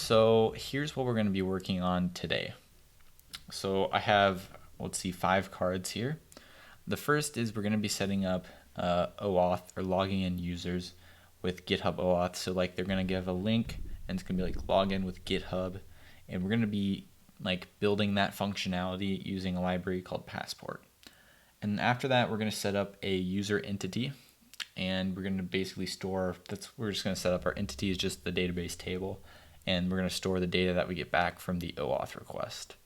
So here's what we're going to be working on today. So I have, let's see, 5 cards here. The first is we're going to be setting up OAuth, or logging in users with GitHub OAuth. So like they're going to give a link and it's going to be like log in with GitHub, and we're going to be like building that functionality using a library called Passport. And after that, we're going to set up a user entity, and we're going to basically store, we're just going to set up our entity as just the database table, and we're going to store the data that we get back from the OAuth request.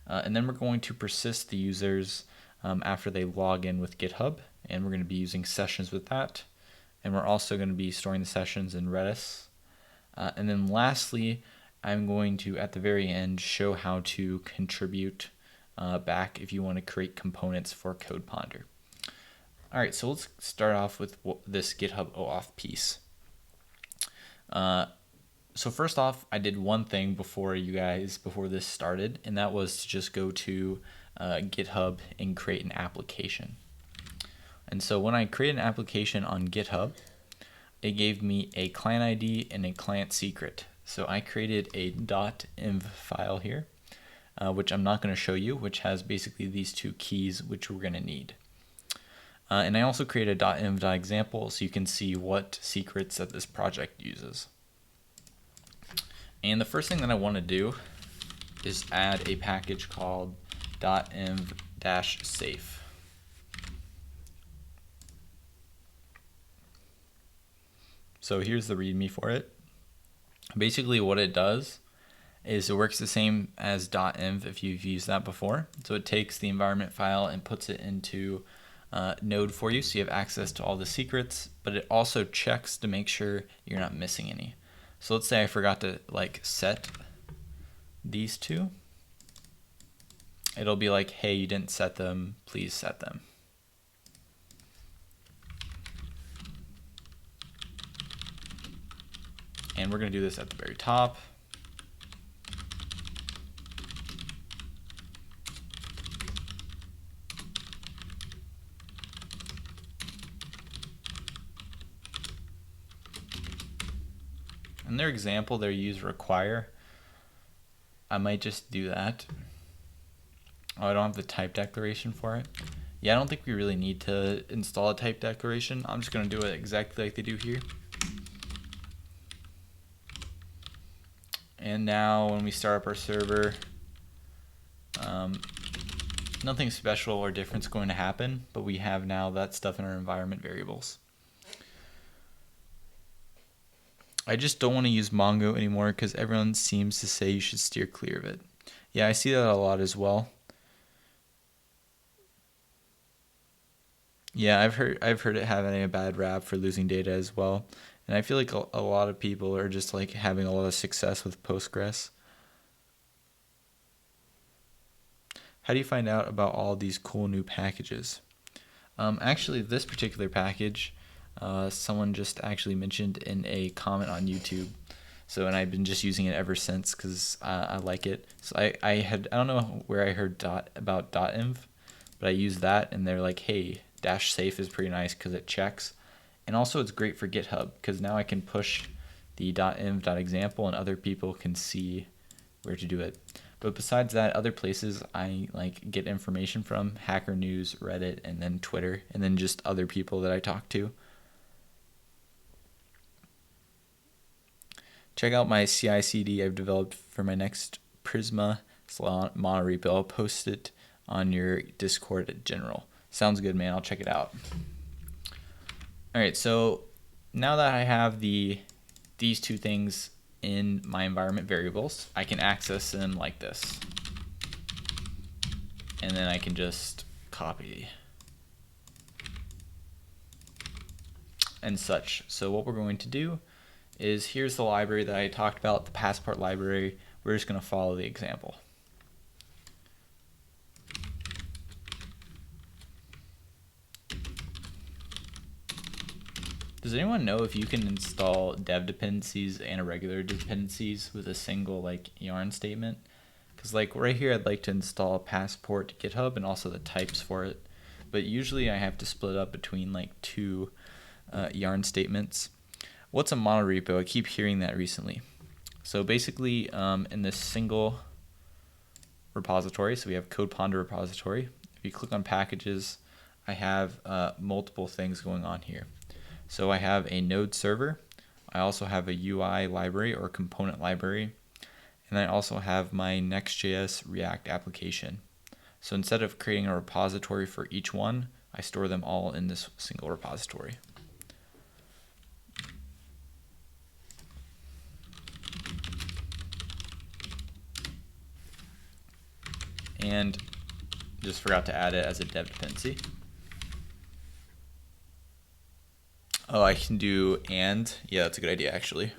And then we're going to persist the users after they log in with GitHub, and we're going to be using sessions with that. And we're also going to be storing the sessions in Redis. And then lastly, I'm going to, at the very end, show how to contribute back if you want to create components for CodePonder. All right, so let's start off with this GitHub OAuth piece. So first off, I did one thing before this started, and that was to just go to GitHub and create an application. And so when I created an application on GitHub, it gave me a client ID and a client secret. So I created a .env file here, which I'm not going to show you, which has basically these 2 keys which we're going to need. And I also created a .env.example so you can see what secrets that this project uses. And the first thing that I want to do is add a package called .env-safe. So here's the README for it. Basically what it does is it works the same as .env if you've used that before. So it takes the environment file and puts it into Node for you, so you have access to all the secrets, but it also checks to make sure you're not missing any. So let's say I forgot to set these 2. It'll be like, hey, you didn't set them, please set them. And we're going to do this at the very top. In their example, they use require. I might just do that. Oh, I don't have the type declaration for it. Yeah, I don't think we really need to install a type declaration. I'm just going to do it exactly like they do here. And now when we start up our server, nothing special or different is going to happen, but we have now that stuff in our environment variables. I just don't want to use Mongo anymore because everyone seems to say you should steer clear of it. Yeah, I see that a lot as well. Yeah, I've heard it having a bad rap for losing data as well. And I feel like a lot of people are just like having a lot of success with Postgres. How do you find out about all these cool new packages? Actually, this particular package, someone just actually mentioned in a comment on YouTube. So, and I've been just using it ever since because I like it. So I don't know where I heard about .env, but I used that and they're like, hey, -safe is pretty nice because it checks. And also it's great for GitHub because now I can push the .env.example and other people can see where to do it. But besides that, other places I get information from, Hacker News, Reddit, and then Twitter, and then just other people that I talk to. Check out my CI/CD I've developed for my next Prisma monorepo. I'll post it on your Discord at general. Sounds good, man. I'll check it out. All right, so now that I have these 2 things in my environment variables, I can access them like this. And then I can just copy and such. So what we're going to do is, here's the library that I talked about, the Passport library. We're just going to follow the example. Does anyone know if you can install dev dependencies and irregular dependencies with a single yarn statement? Because right here, I'd like to install Passport to GitHub and also the types for it. But usually I have to split up between 2 yarn statements. What's a monorepo? I keep hearing that recently. So basically, in this single repository, so we have code ponder repository. If you click on packages, I have multiple things going on here. So I have a node server. I also have a UI library or component library. And I also have my Next.js React application. So instead of creating a repository for each one, I store them all in this single repository. And just forgot to add it as a dev dependency. Oh, I can do and. Yeah, that's a good idea actually.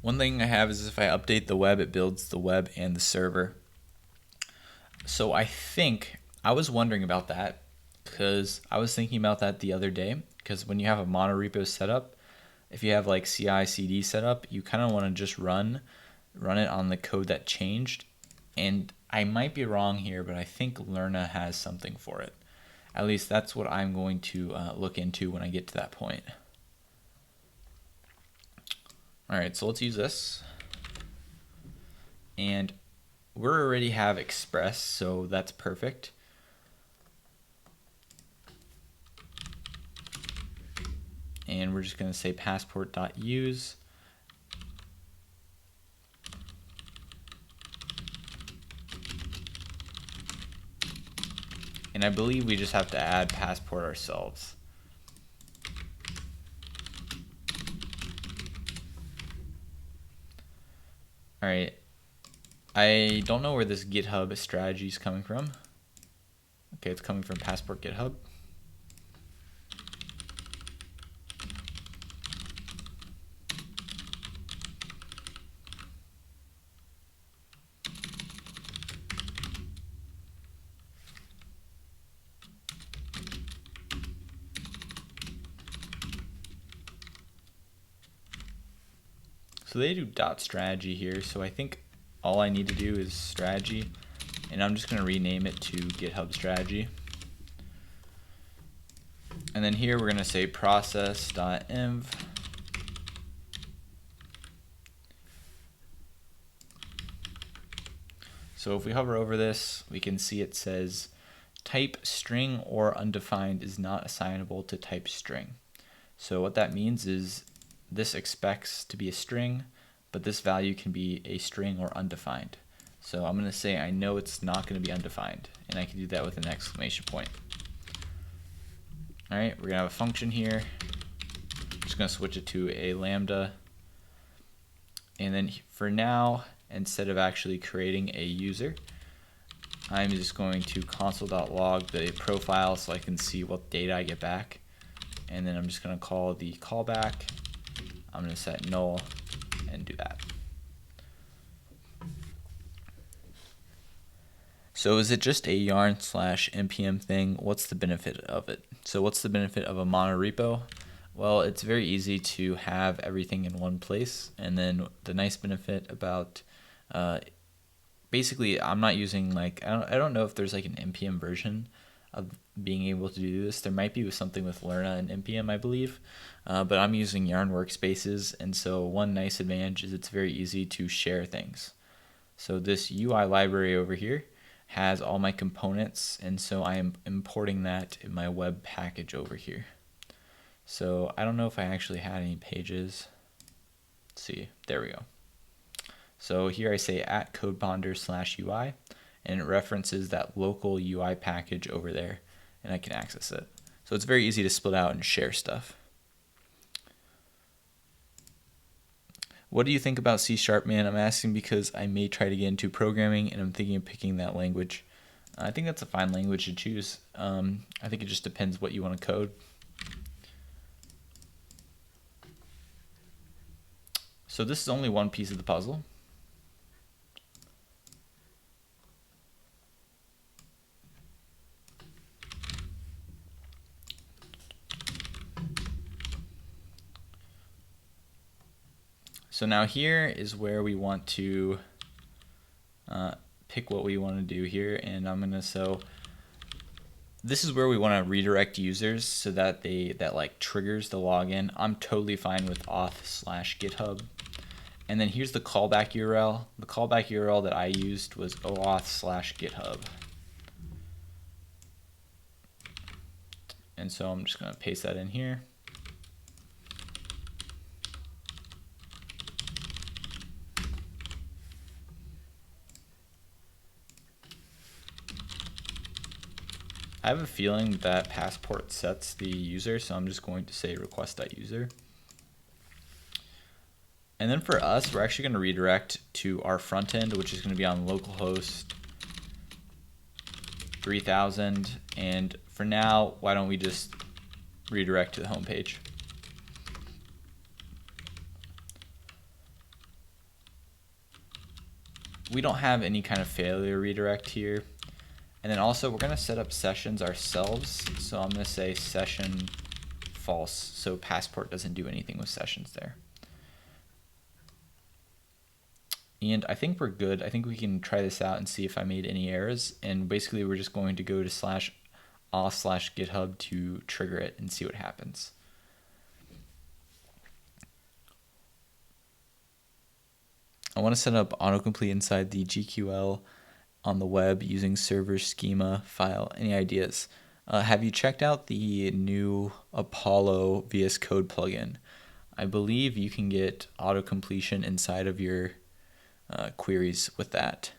One thing I have is if I update the web, it builds the web and the server. So I think, I was wondering about that because I was thinking about that the other day, because when you have a monorepo setup, if you have like CI/CD setup, you kind of want to just run it on the code that changed. And I might be wrong here, but I think Lerna has something for it. At least that's what I'm going to look into when I get to that point. All right, so let's use this. And we already have Express, so that's perfect. And we're just going to say passport.use. And I believe we just have to add passport ourselves. All right. I don't know where this GitHub strategy is coming from. Okay, it's coming from Passport GitHub. So they do .strategy here, so I think all I need to do is strategy, and I'm just going to rename it to GitHub strategy. And then here we're going to say process.env. So if we hover over this, we can see it says type string or undefined is not assignable to type string. So what that means is this expects to be a string, but this value can be a string or undefined. So I'm going to say I know it's not going to be undefined, and I can do that with an exclamation point. All right, we're going to have a function here. I'm just going to switch it to a lambda. And then for now, instead of actually creating a user, I'm just going to console.log the profile so I can see what data I get back. And then I'm just going to call the callback. I'm going to set null and do that. So is it just a yarn/npm thing? What's the benefit of it? So what's the benefit of a monorepo? Well, it's very easy to have everything in one place. And then the nice benefit about, basically I'm not using like, I don't know if there's like an npm version of being able to do this. There might be something with Lerna and npm, I believe, but I'm using Yarn workspaces, and so one nice advantage is it's very easy to share things. So this UI library over here has all my components, and so I am importing that in my web package over here. So I don't know if I actually had any pages. Let's see, there we go. So here I say @codeponder/UI, and it references that local UI package over there, and I can access it. So it's very easy to split out and share stuff. What do you think about C#, man? I'm asking because I may try to get into programming, and I'm thinking of picking that language. I think that's a fine language to choose. I think it just depends what you want to code. So this is only one piece of the puzzle. So now here is where we want to pick what we want to do here, and I'm going to, so this is where we want to redirect users so that that like triggers the login. I'm totally fine with auth/GitHub. And then here's the callback URL. The callback URL that I used was OAuth/GitHub. And so I'm just going to paste that in here. I have a feeling that passport sets the user, so I'm just going to say request.user. And then for us, we're actually going to redirect to our front end, which is going to be on localhost 3000. And for now, why don't we just redirect to the home page? We don't have any kind of failure redirect here. And then also we're going to set up sessions ourselves. So I'm going to say session false, so passport doesn't do anything with sessions there. And I think we're good. I think we can try this out and see if I made any errors. And basically we're just going to go to /auth/GitHub to trigger it and see what happens. I want to set up autocomplete inside the GQL on the web using server schema file. Any ideas? Have you checked out the new Apollo VS Code plugin? I believe you can get auto-completion inside of your queries with that.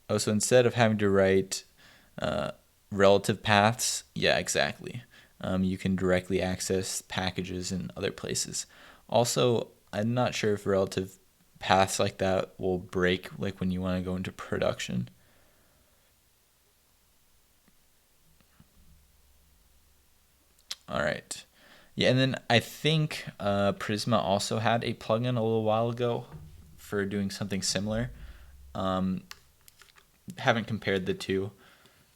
Oh, so instead of having to write relative paths, yeah, exactly. You can directly access packages in other places. Also, I'm not sure if relative paths like that will break like when you want to go into production. All right. Yeah, and then I think Prisma also had a plugin a little while ago for doing something similar. Haven't compared the two,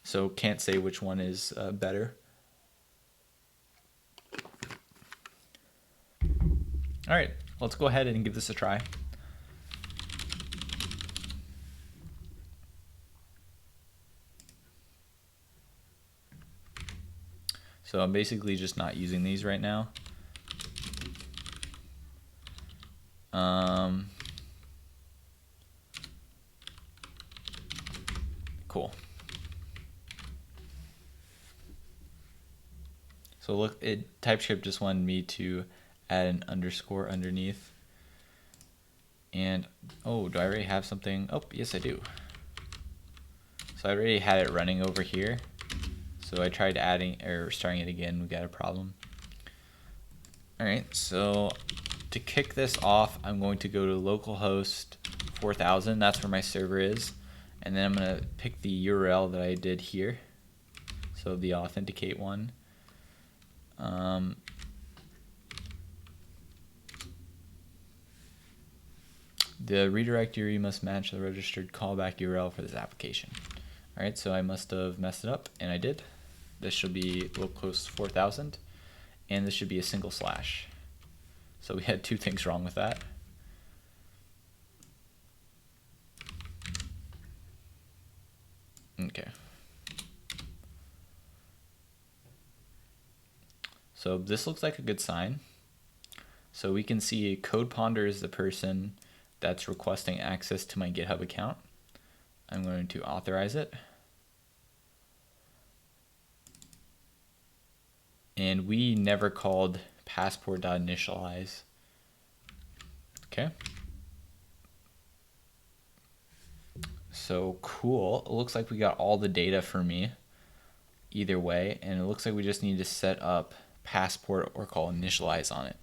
so can't say which one is better. All right, let's go ahead and give this a try. So I'm basically just not using these right now. Cool. So look, TypeScript just wanted me to add an underscore underneath. And, oh, do I already have something? Oh, yes, I do. So I already had it running over here. So I tried adding or starting it again, we got a problem. All right, so to kick this off, I'm going to go to localhost 4000. That's where my server is. And then I'm going to pick the URL that I did here. So the authenticate one. The redirect URL must match the registered callback URL for this application. All right, so I must have messed it up, and I did. This should be localhost 4000, and this should be a single slash. So we had two things wrong with that. Okay. So this looks like a good sign. So we can see CodePonder is the person that's requesting access to my GitHub account. I'm going to authorize it. And we never called passport.initialize. Okay. So cool. It looks like we got all the data for me either way, and it looks like we just need to set up passport or call initialize on it.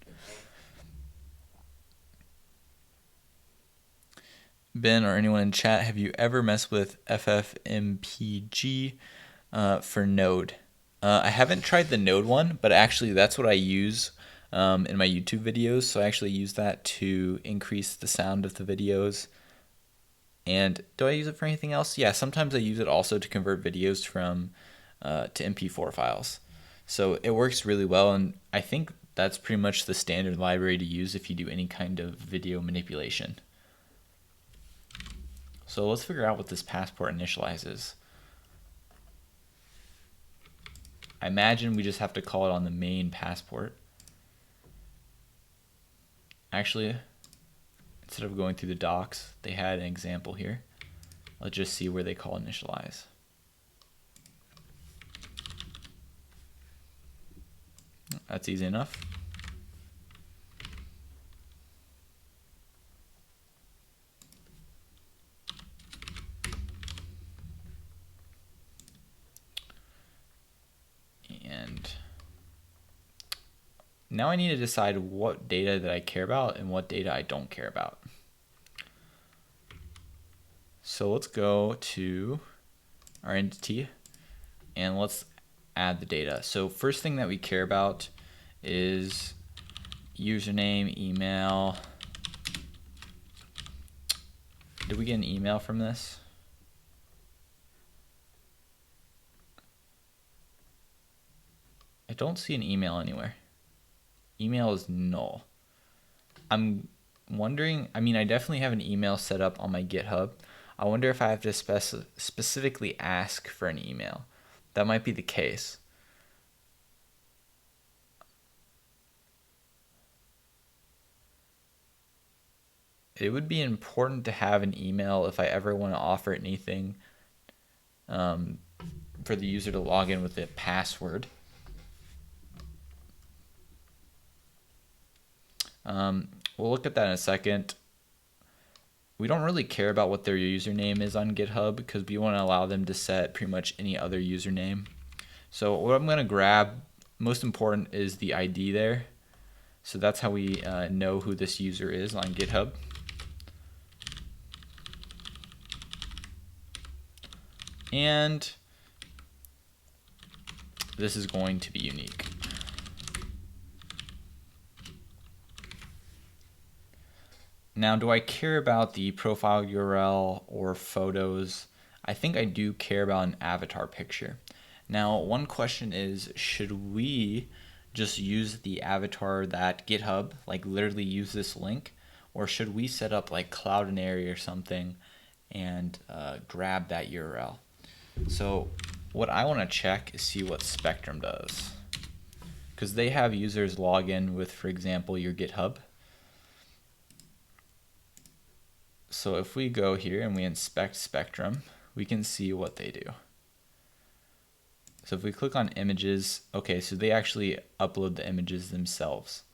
Ben or anyone in chat, have you ever messed with FFmpeg for Node? I haven't tried the Node one, but actually that's what I use in my YouTube videos. So I actually use that to increase the sound of the videos. And do I use it for anything else? Yeah, sometimes I use it also to convert videos from to MP4 files. So it works really well, and I think that's pretty much the standard library to use if you do any kind of video manipulation. So let's figure out what this passport initializes. I imagine we just have to call it on the main passport. Actually, instead of going through the docs, they had an example here. Let's just see where they call initialize. That's easy enough. And now I need to decide what data that I care about and what data I don't care about. So let's go to our entity and let's add the data. So first thing that we care about is username, email. Did we get an email from this? I don't see an email anywhere. Email is null. I'm wondering, I mean, I definitely have an email set up on my GitHub. I wonder if I have to specifically ask for an email. That might be the case. It would be important to have an email if I ever want to offer anything for the user to log in with a password. We'll look at that in a second. We don't really care about what their username is on GitHub because we want to allow them to set pretty much any other username. So what I'm going to grab, most important, is the ID there. So that's how we know who this user is on GitHub. And this is going to be unique. Now, do I care about the profile URL or photos? I think I do care about an avatar picture. Now, one question is, should we just use the avatar that GitHub, like literally use this link, or should we set up like Cloudinary or something and grab that URL? So what I want to check is see what Spectrum does, because they have users log in with, for example, your GitHub. So if we go here and we inspect Spectrum, we can see what they do. So if we click on images, okay, so they actually upload the images themselves.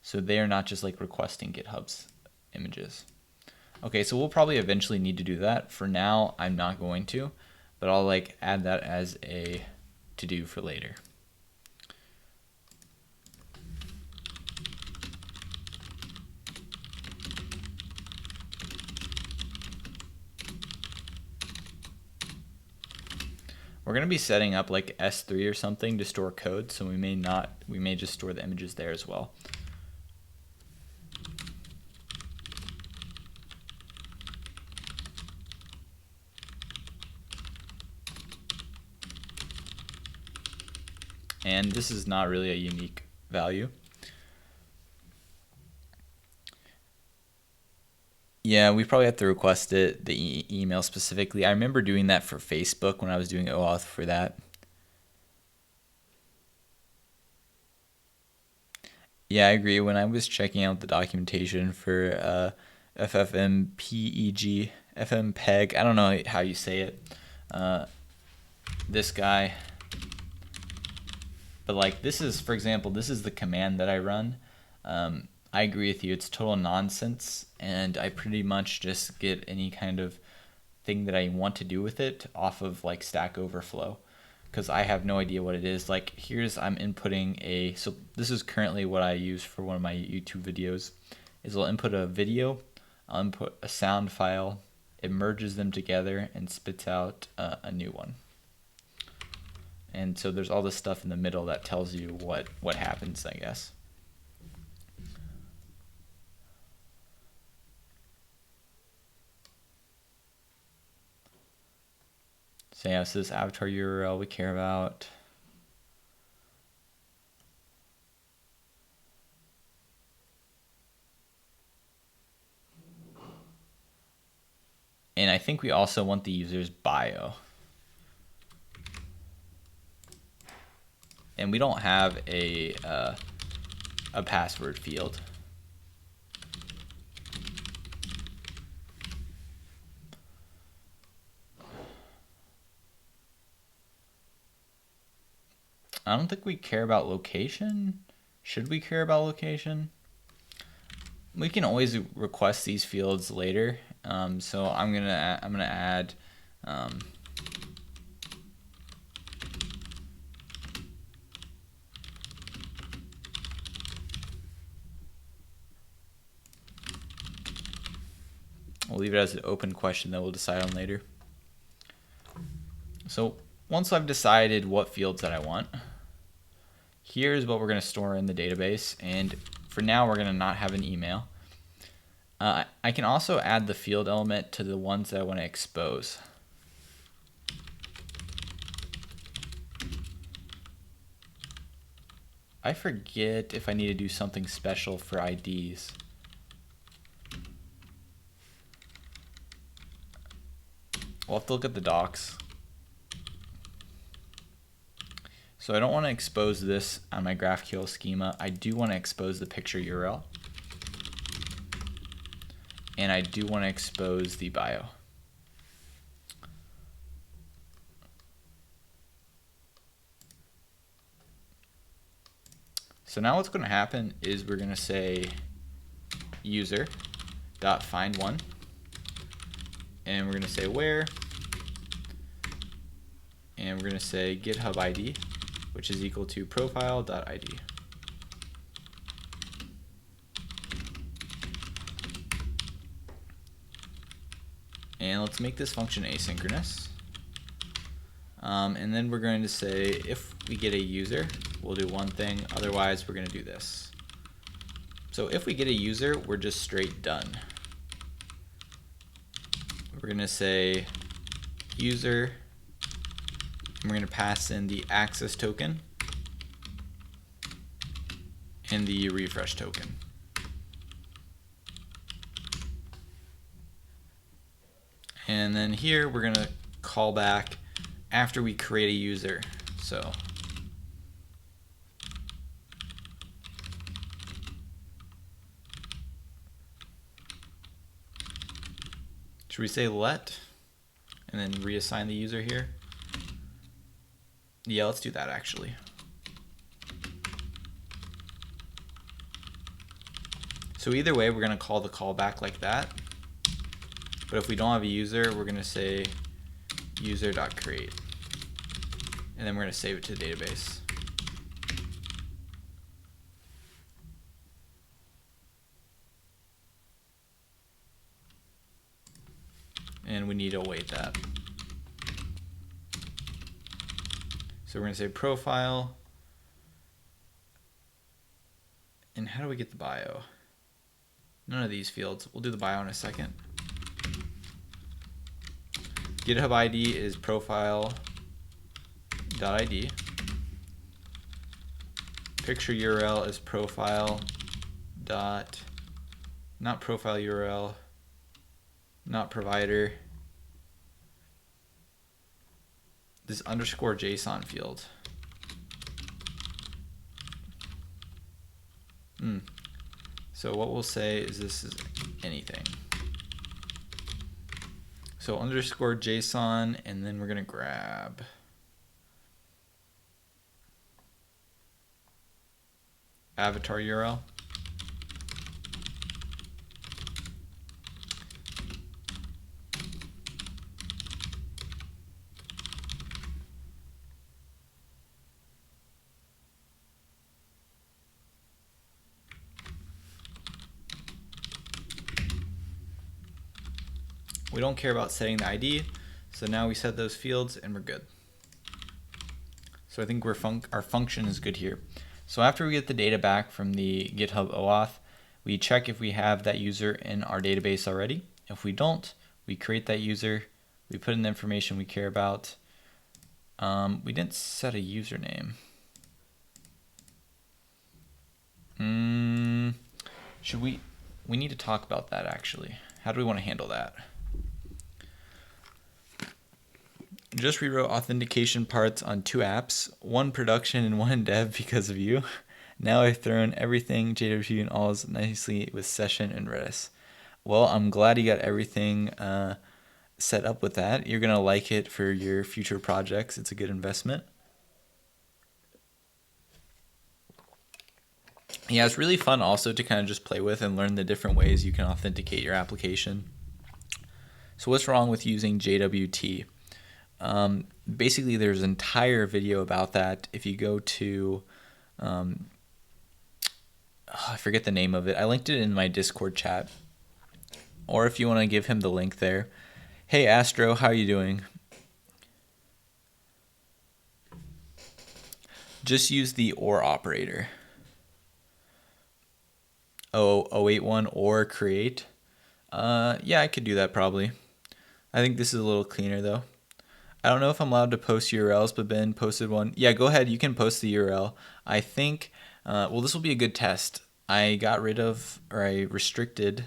So they are not just like requesting GitHub's images. Okay, so we'll probably eventually need to do that. For now, I'm not going to, but I'll like add that as a to-do for later. We're going to be setting up like S3 or something to store code, so we may just store the images there as well. And this is not really a unique value. Yeah, we probably have to request it, the email specifically. I remember doing that for Facebook when I was doing OAuth for that. Yeah, I agree. When I was checking out the documentation for FFmpeg, I don't know how you say it, this guy. But like this is, for example, this is the command that I run. I agree with you, it's total nonsense, and I pretty much just get any kind of thing that I want to do with it off of like Stack Overflow, because I have no idea what it is. Like here's, I'm inputting so this is currently what I use for one of my YouTube videos, is I'll input a video, I'll input a sound file, it merges them together and spits out a new one. And so there's all this stuff in the middle that tells you what happens, I guess. So yeah, so this avatar URL we care about. And I think we also want the user's bio. and we don't have a password field. I don't think we care about location. Should we care about location? We can always request these fields later. So I'm gonna add we'll leave it as an open question that we'll decide on later. So once I've decided what fields that I want, here's what we're going to store in the database. And for now, we're going to not have an email. I can also add the field element to the ones that I want to expose. I forget if I need to do something special for IDs. We'll have to look at the docs. So I don't want to expose this on my GraphQL schema. I do want to expose the picture URL. And I do want to expose the bio. So now what's going to happen is we're going to say user.find1, and we're going to say where, and we're going to say GitHub ID, which is equal to profile.id. And let's make this function asynchronous. And then we're going to say if we get a user, we'll do one thing, otherwise we're going to do this. So if we get a user, we're just straight done. We're going to say user, and we're going to pass in the access token and the refresh token. And then here we're going to call back after we create a user. So should we say let and then reassign the user here? Yeah, let's do that actually. So either way, we're going to call the callback like that. But if we don't have a user, we're going to say user.create. And then we're going to save it to the database. And we need to await that. So we're going to say profile. And how do we get the bio? None of these fields. We'll do the bio in a second. GitHub ID is profile.id. Picture URL is profile dot, not profile URL, not provider. This underscore JSON field. So what we'll say is this is anything. So underscore JSON, and then we're going to grab avatar URL. We don't care about setting the ID, so now we set those fields and we're good. So I think our function is good here. So after we get the data back from the GitHub OAuth, we check if we have that user in our database already. If we don't, we create that user, we put in the information we care about. We didn't set a username. Should we need to talk about that actually. How do we want to handle that? just rewrote authentication parts on 2 apps, one production and one in dev because of you. Now I've thrown everything JWT and all nicely with session and Redis. Well, I'm glad you got everything set up with that. You're going to like it for your future projects. It's a good investment. Yeah, it's really fun also to kind of just play with and learn the different ways you can authenticate your application. So what's wrong with using JWT? Basically, there's an entire video about that. If you go to, I forget the name of it. I linked it in my Discord chat. Or if you want to give him the link there. Hey, Astro, how are you doing? Just use the OR operator. 081 or create. Yeah, I could do that probably. I think this is a little cleaner though. I don't know if I'm allowed to post URLs, but Ben posted one. Yeah, go ahead. You can post the URL. I think, well, this will be a good test. I got rid of, or I restricted,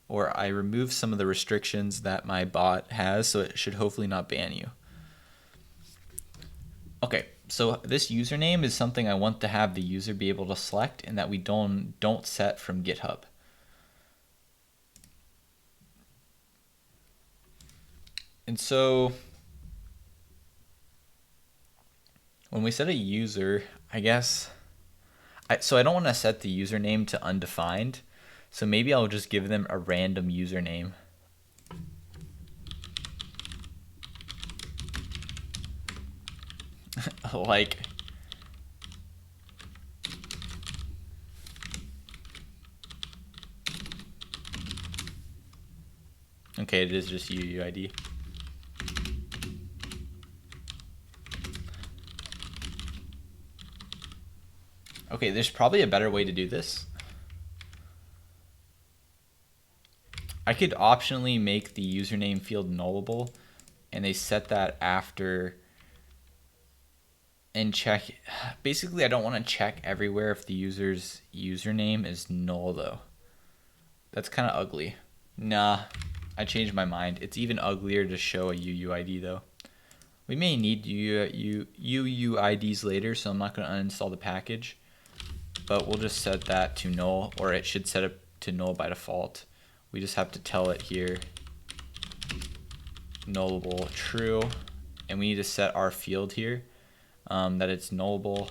or I removed some of the restrictions that my bot has, so it should hopefully not ban you. Okay, so this username is something I want to have the user be able to select and that we don't set from GitHub. And so when we set a user, I guess, so I don't want to set the username to undefined. So maybe I'll just give them a random username. Like, okay, it is just UUID. Okay, there's probably a better way to do this. I could optionally make the username field nullable, and they set that after and check. Basically, I don't want to check everywhere if the user's username is null though. That's kind of ugly. Nah, I changed my mind. It's even uglier to show a UUID though. We may need UUIDs later, so I'm not going to uninstall the package. But we'll just set that to null, or it should set it to null by default. We just have to tell it here nullable true, and we need to set our field here that it's nullable,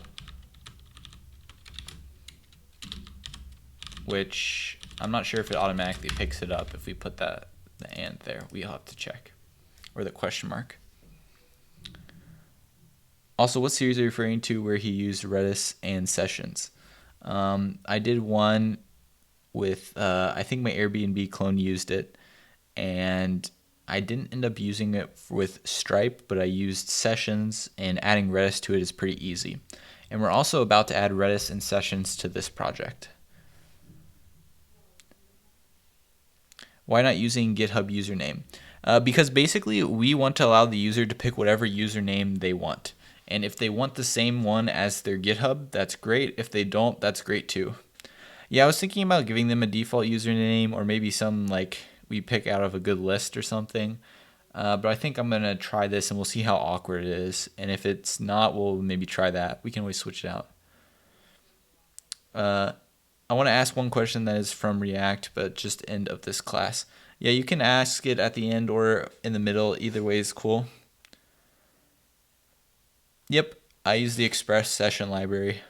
which I'm not sure if it automatically picks it up if we put the and there. We'll have to check, or the question mark. Also, what series are you referring to where he used Redis and sessions? I did one with, I think my Airbnb clone used it, and I didn't end up using it with Stripe, but I used sessions, and adding Redis to it is pretty easy. And we're also about to add Redis and sessions to this project. Why not using GitHub username? Because basically we want to allow the user to pick whatever username they want. And if they want the same one as their GitHub, that's great. If they don't, that's great too. Yeah, I was thinking about giving them a default username, or maybe some like we pick out of a good list or something. But I think I'm going to try this and we'll see how awkward it is. And if it's not, we'll maybe try that. We can always switch it out. I want to ask one question that is from React, but just end of this class. Yeah, you can ask it at the end or in the middle. Either way is cool. Yep, I use the Express session library.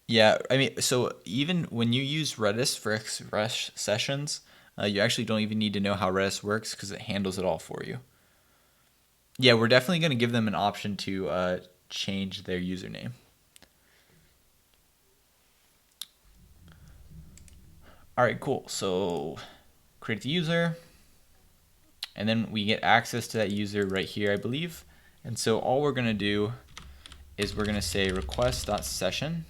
Yeah, I mean, so even when you use Redis for Express sessions, you actually don't even need to know how Redis works because it handles it all for you. Yeah, we're definitely going to give them an option to change their username. All right, cool. So create the user, and then we get access to that user right here, I believe. And so all we're going to do is we're going to say request.session.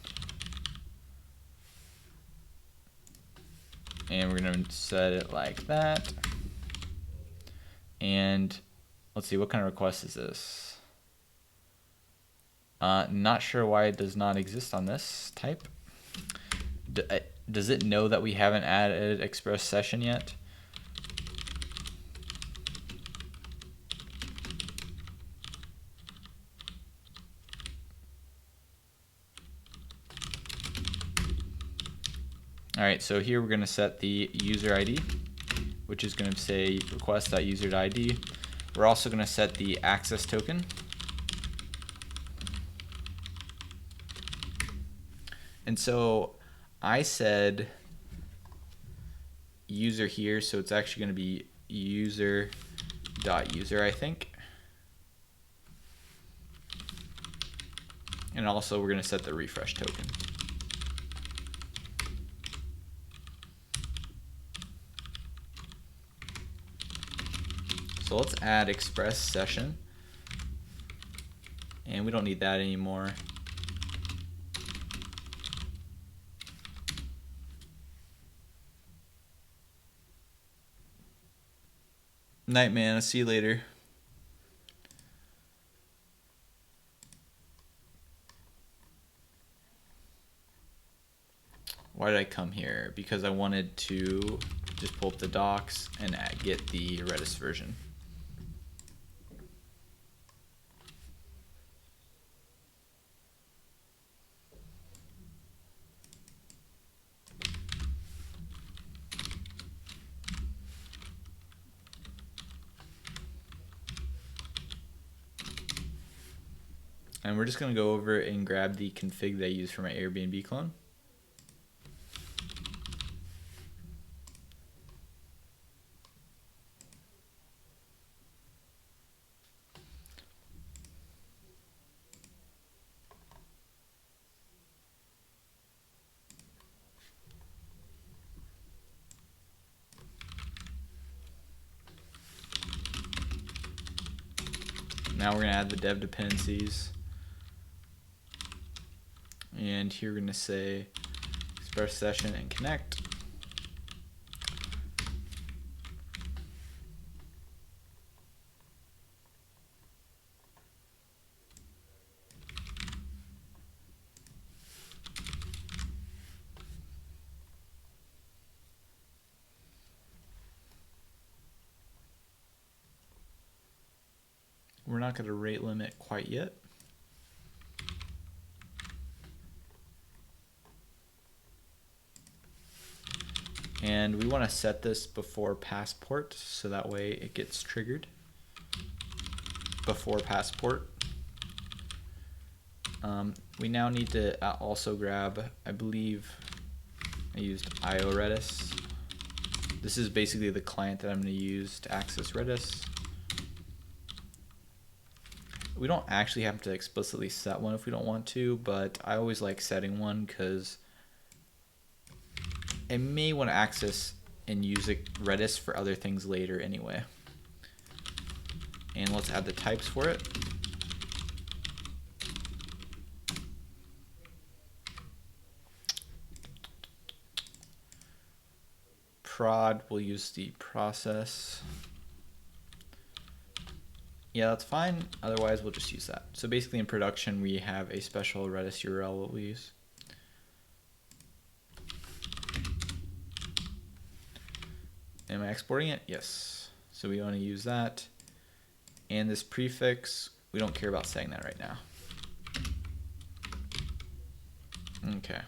And we're going to set it like that. And let's see, what kind of request is this? Not sure why it does not exist on this type. Does it know that we haven't added Express session yet? All right, so here we're going to set the user ID, which is going to say request.user.id. We're also going to set the access token. And so I said user here, so it's actually going to be user.user, I think. And also we're going to set the refresh token. So let's add express session. And we don't need that anymore. Night, man. I'll see you later. Why did I come here? Because I wanted to just pull up the docs and get the Redis version. And we're just going to go over and grab the config that I use for my Airbnb clone. Now we're going to add the dev dependencies. And here we're going to say express session and connect. We're not going to rate limit quite yet. And we want to set this before passport, so that way it gets triggered before passport. We now need to also grab, I believe I used IO Redis. This is basically the client that I'm going to use to access Redis. We don't actually have to explicitly set one if we don't want to, but I always like setting one because I may want to access and use Redis for other things later anyway. And let's add the types for it. Prod, we'll use the process. Yeah, that's fine. Otherwise, we'll just use that. So basically in production, we have a special Redis URL that we use. Am I exporting it? Yes. So we want to use that. And this prefix, we don't care about saying that right now. Okay.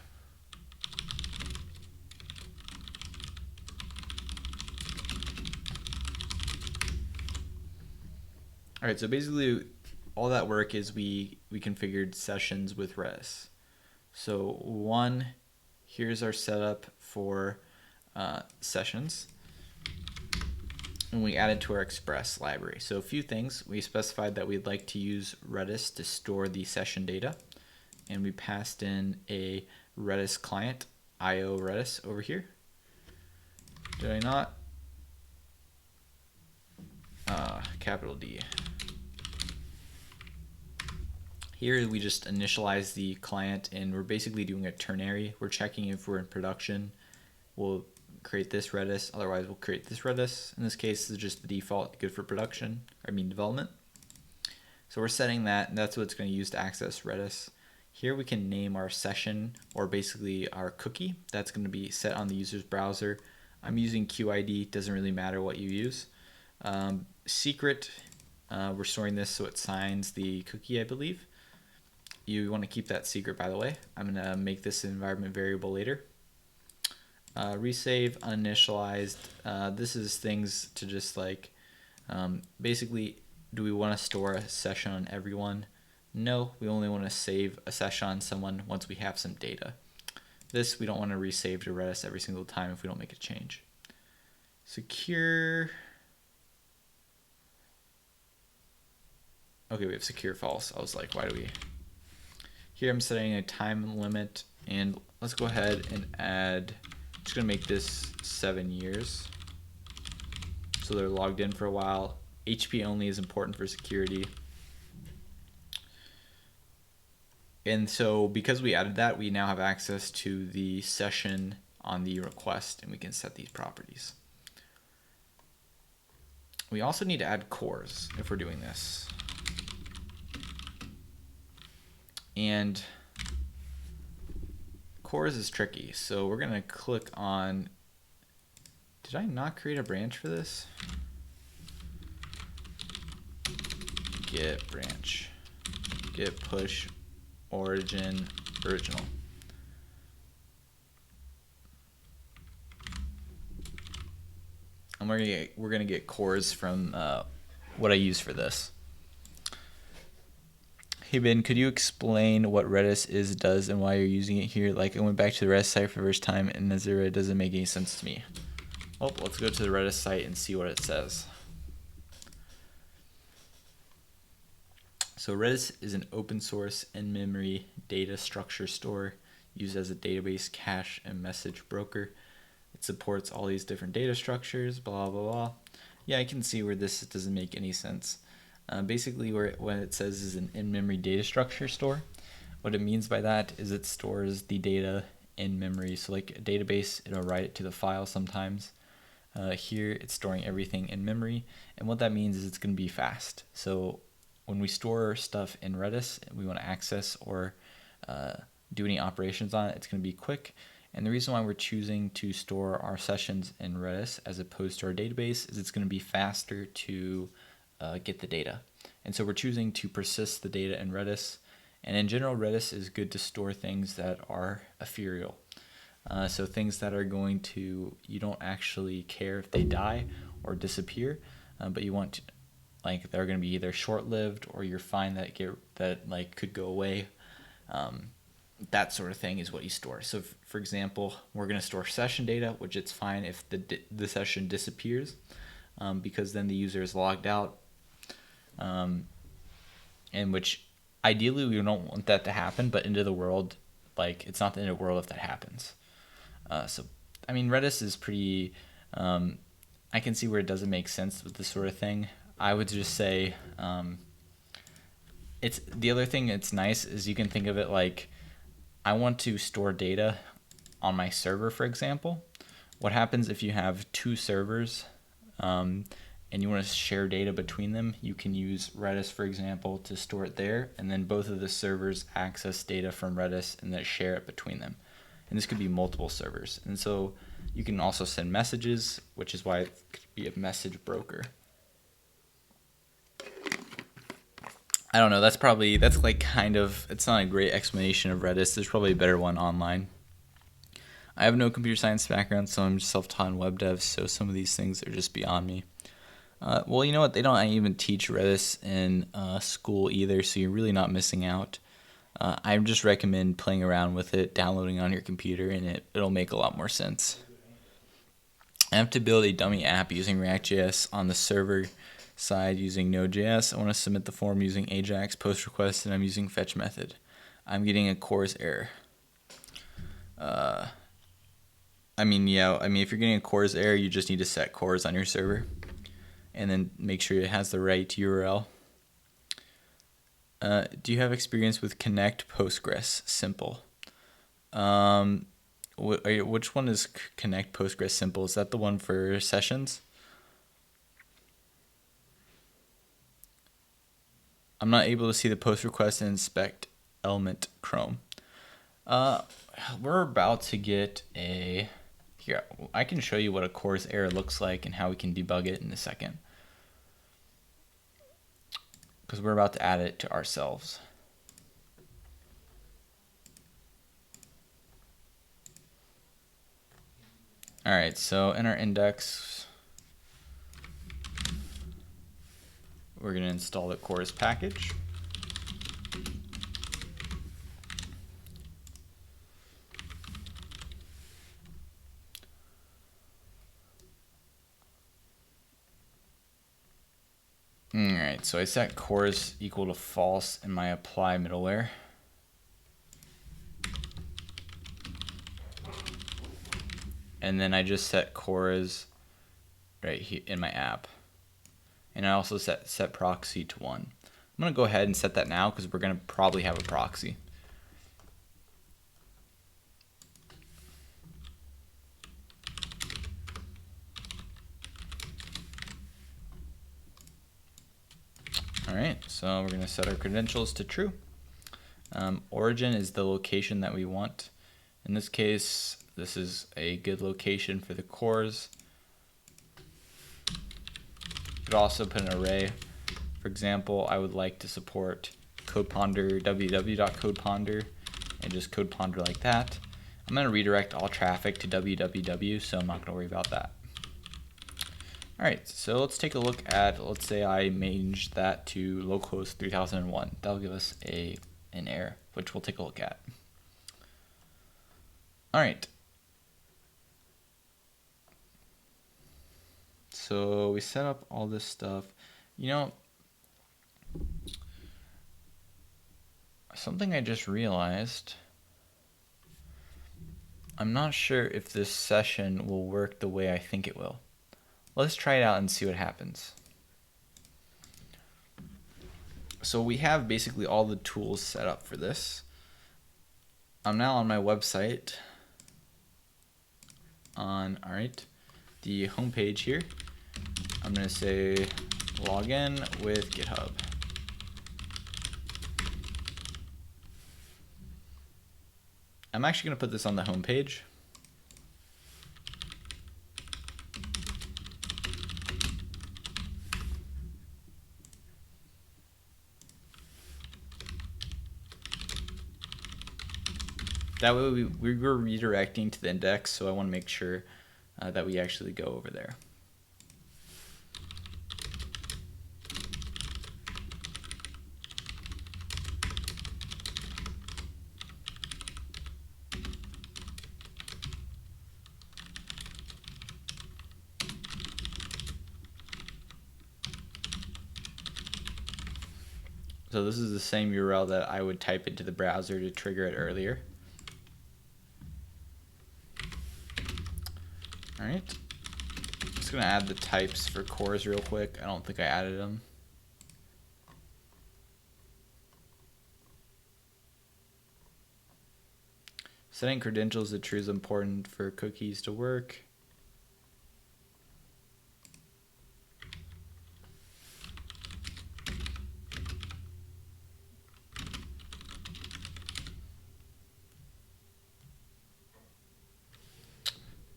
All right, so basically all that work is we configured sessions with Redis. So one, here's our setup for sessions. And we added to our Express library. So a few things. We specified that we'd like to use Redis to store the session data. And we passed in a Redis client, IO Redis over here. Did I not? Capital D. Here we just initialize the client and we're basically doing a ternary. We're checking if we're in production. We'll create this Redis, otherwise we'll create this Redis. In this case, this is just the default, good for production, development. So we're setting that, and that's what it's going to use to access Redis. Here we can name our session, or basically our cookie. That's going to be set on the user's browser. I'm using QID, doesn't really matter what you use. Secret, we're storing this so it signs the cookie, I believe. You want to keep that secret, by the way. I'm going to make this an environment variable later. resave uninitialized. This is things to just like, basically, do we want to store a session on everyone? No, we only want to save a session on someone once we have some data. This, we don't want to resave to Redis every single time if we don't make a change. Secure. Okay, we have secure false. I was like, why do we? Here I'm setting a time limit, and let's go ahead and add, I'm just gonna make this 7 years. So they're logged in for a while. HP only is important for security. And so because we added that, we now have access to the session on the request, and we can set these properties. We also need to add cores if we're doing this. And cores is tricky, so we're gonna click on, did I not create a branch for this? Git branch, git push origin original. And we're gonna get cores from what I use for this. Hey Ben, could you explain what Redis is, does, and why you're using it here? Like, I went back to the Redis site for the first time, and it doesn't make any sense to me. Oh, let's go to the Redis site and see what it says. So Redis is an open source in-memory data structure store used as a database, cache, and message broker. It supports all these different data structures, blah, blah, blah. Yeah, I can see where this doesn't make any sense. Basically, what it says is an in-memory data structure store. What it means by that is it stores the data in memory. So like a database, it'll write it to the file sometimes. Here, it's storing everything in memory. And what that means is it's going to be fast. So when we store stuff in Redis, and we want to access or do any operations on it, it's going to be quick. And the reason why we're choosing to store our sessions in Redis as opposed to our database is it's going to be faster to get the data. And so we're choosing to persist the data in Redis. And in general, Redis is good to store things that are ephemeral. So things that are going to, you don't actually care if they die or disappear, but you want to, like, they're going to be either short-lived or you're fine that could go away. That sort of thing is what you store. So for example, we're going to store session data, which it's fine if the session disappears, because then the user is logged out, and which ideally we don't want that to happen, but into the world, like, it's not the end of the world if that happens. So I mean, Redis is pretty, I can see where it doesn't make sense with this sort of thing. I would just say, it's the other thing that's nice is you can think of it like, I want to store data on my server, for example. What happens if you have two servers and you want to share data between them? You can use Redis, for example, to store it there, and then both of the servers access data from Redis and then share it between them. And this could be multiple servers. And so you can also send messages, which is why it could be a message broker. I don't know, that's like kind of, it's not a great explanation of Redis. There's probably a better one online. I have no computer science background, so I'm just self-taught in web dev, so some of these things are just beyond me. Well, you know what, they don't even teach Redis in school either, so you're really not missing out. I just recommend playing around with it, downloading on your computer, and it'll make a lot more sense. I have to build a dummy app using React.js on the server side using Node.js. I want to submit the form using Ajax post request, and I'm using fetch method. I'm getting a CORS error. I mean, if you're getting a CORS error, you just need to set CORS on your server and then make sure it has the right URL. Do you have experience with Connect Postgres Simple? Which one is Connect Postgres Simple? Is that the one for sessions? I'm not able to see the post request and inspect element Chrome. We're about to get here, I can show you what a CORS error looks like and how we can debug it in a second, because we're about to add it to ourselves. All right, so in our index, we're going to install the cores package. All right, so I set cores equal to false in my apply middleware. And then I just set cores right here in my app. And I also set proxy to 1. I'm going to go ahead and set that now because we're going to probably have a proxy. All right, so we're going to set our credentials to true. Origin is the location that we want. In this case, this is a good location for the cores. You could also put an array. For example, I would like to support CodePonder, www.codeponder, and just CodePonder like that. I'm going to redirect all traffic to www, so I'm not going to worry about that. All right, so let's take a look at, let's say I changed that to localhost 3001. That'll give us an error, which we'll take a look at. All right. So we set up all this stuff. You know, something I just realized, I'm not sure if this session will work the way I think it will. Let's try it out and see what happens. So we have basically all the tools set up for this. I'm now on my website on, all right, the home page here. I'm going to say login with GitHub. I'm actually going to put this on the home page. That way we were redirecting to the index, so I want to make sure that we actually go over there. So this is the same URL that I would type into the browser to trigger it earlier. All right, just gonna add the types for cores real quick. I don't think I added them. Setting credentials to true is important for cookies to work.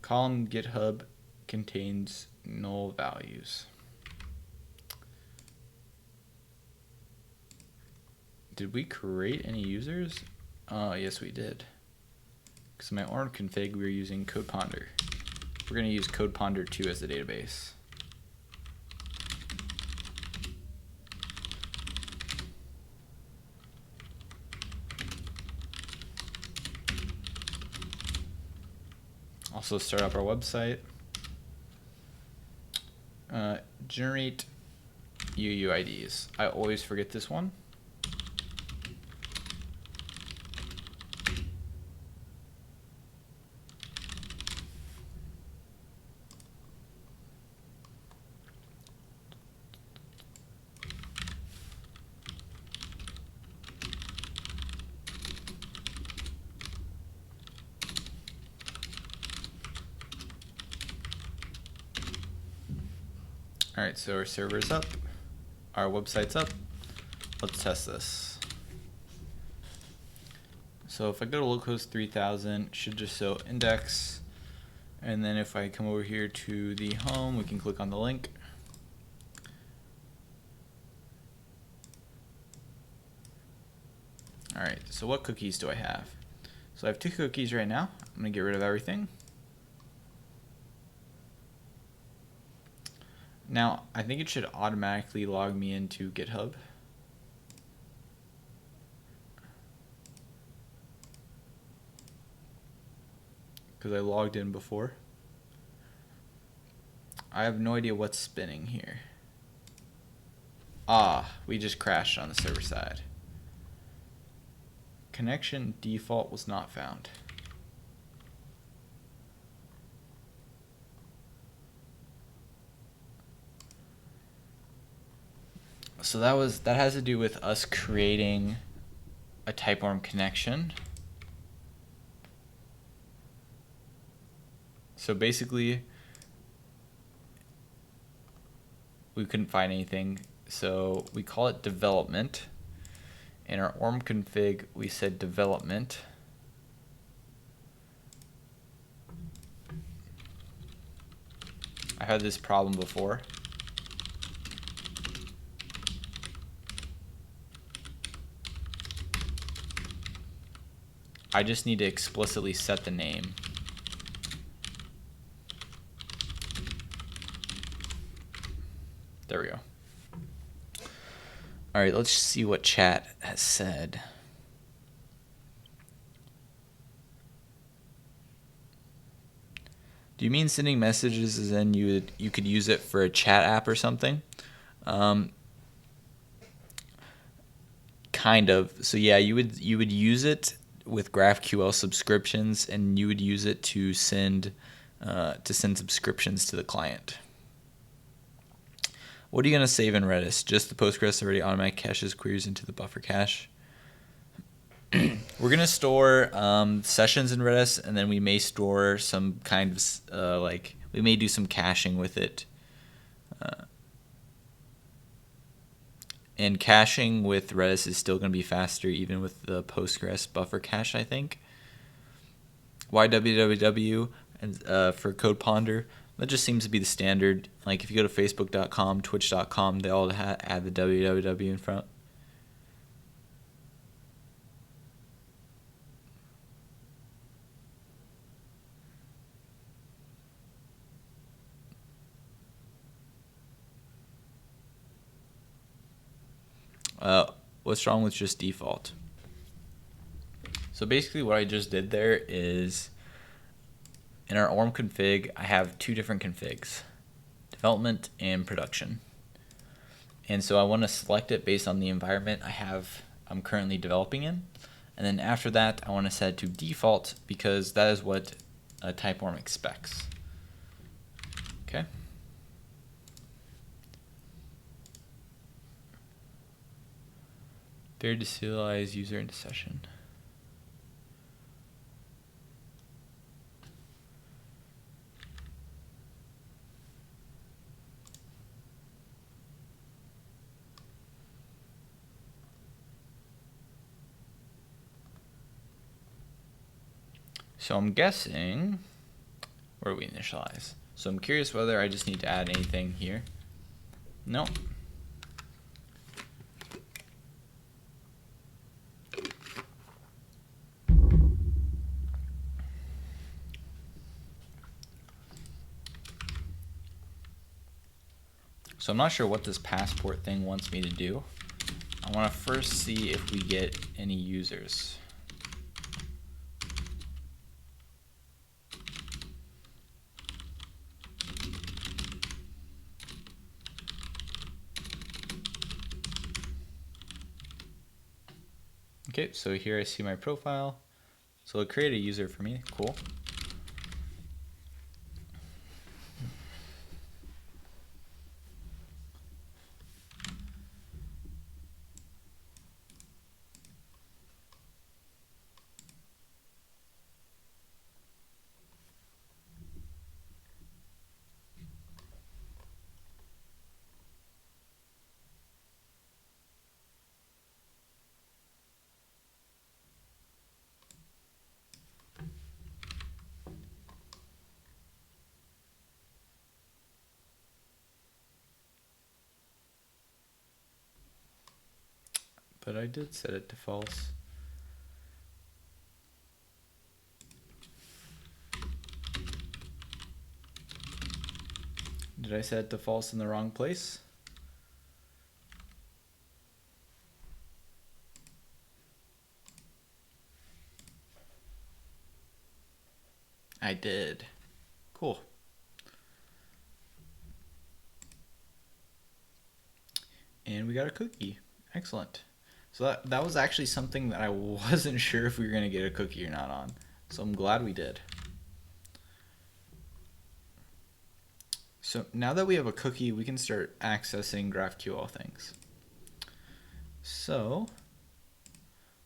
Column GitHub contains null values. Did we create any users? Yes, we did. Because in my org config, we were using CodePonder. We're going to use CodePonder 2 as the database. Also start up our website. Generate UUIDs. I always forget this one. All right, so our server's up, our website's up. Let's test this. So if I go to localhost 3000, it should just show index. And then if I come over here to the home, we can click on the link. All right, so what cookies do I have? So I have 2 cookies right now. I'm gonna get rid of everything. Now, I think it should automatically log me into GitHub. Because I logged in before. I have no idea what's spinning here. Ah, we just crashed on the server side. Connection default was not found. So that has to do with us creating a TypeArm connection. So basically, we couldn't find anything, so we call it development. In our orm config, we said development. I had this problem before. I just need to explicitly set the name. There we go. All right, let's see what chat has said. Do you mean sending messages as in you could use it for a chat app or something? Kind of. So yeah, you would use it with GraphQL subscriptions, and you would use it to send subscriptions to the client. What are you going to save in Redis? Just the Postgres already automatic caches queries into the buffer cache? We're going to store sessions in Redis, and then we may store some kind of, we may do some caching with it. And caching with Redis is still going to be faster, even with the Postgres buffer cache, I think. Why www and for Code Ponder? That just seems to be the standard. Like if you go to facebook.com, twitch.com, they all add the www in front. What's wrong with just default? So basically what I just did there is in our orm config, I have two different configs, development and production. And so I want to select it based on the environment I'm currently developing in. And then after that, I want to set it to default because that is what TypeArm expects. Okay. Fair to serialize user into session. So I'm guessing, where do we initialize? So I'm curious whether I just need to add anything here. No. So I'm not sure what this passport thing wants me to do. I want to first see if we get any users. Okay, so here I see my profile. So it'll create a user for me, cool. But I did set it to false. Did I set it to false in the wrong place? I did. Cool. And we got a cookie. Excellent. So that was actually something that I wasn't sure if we were going to get a cookie or not on. So I'm glad we did. So now that we have a cookie, we can start accessing GraphQL things. So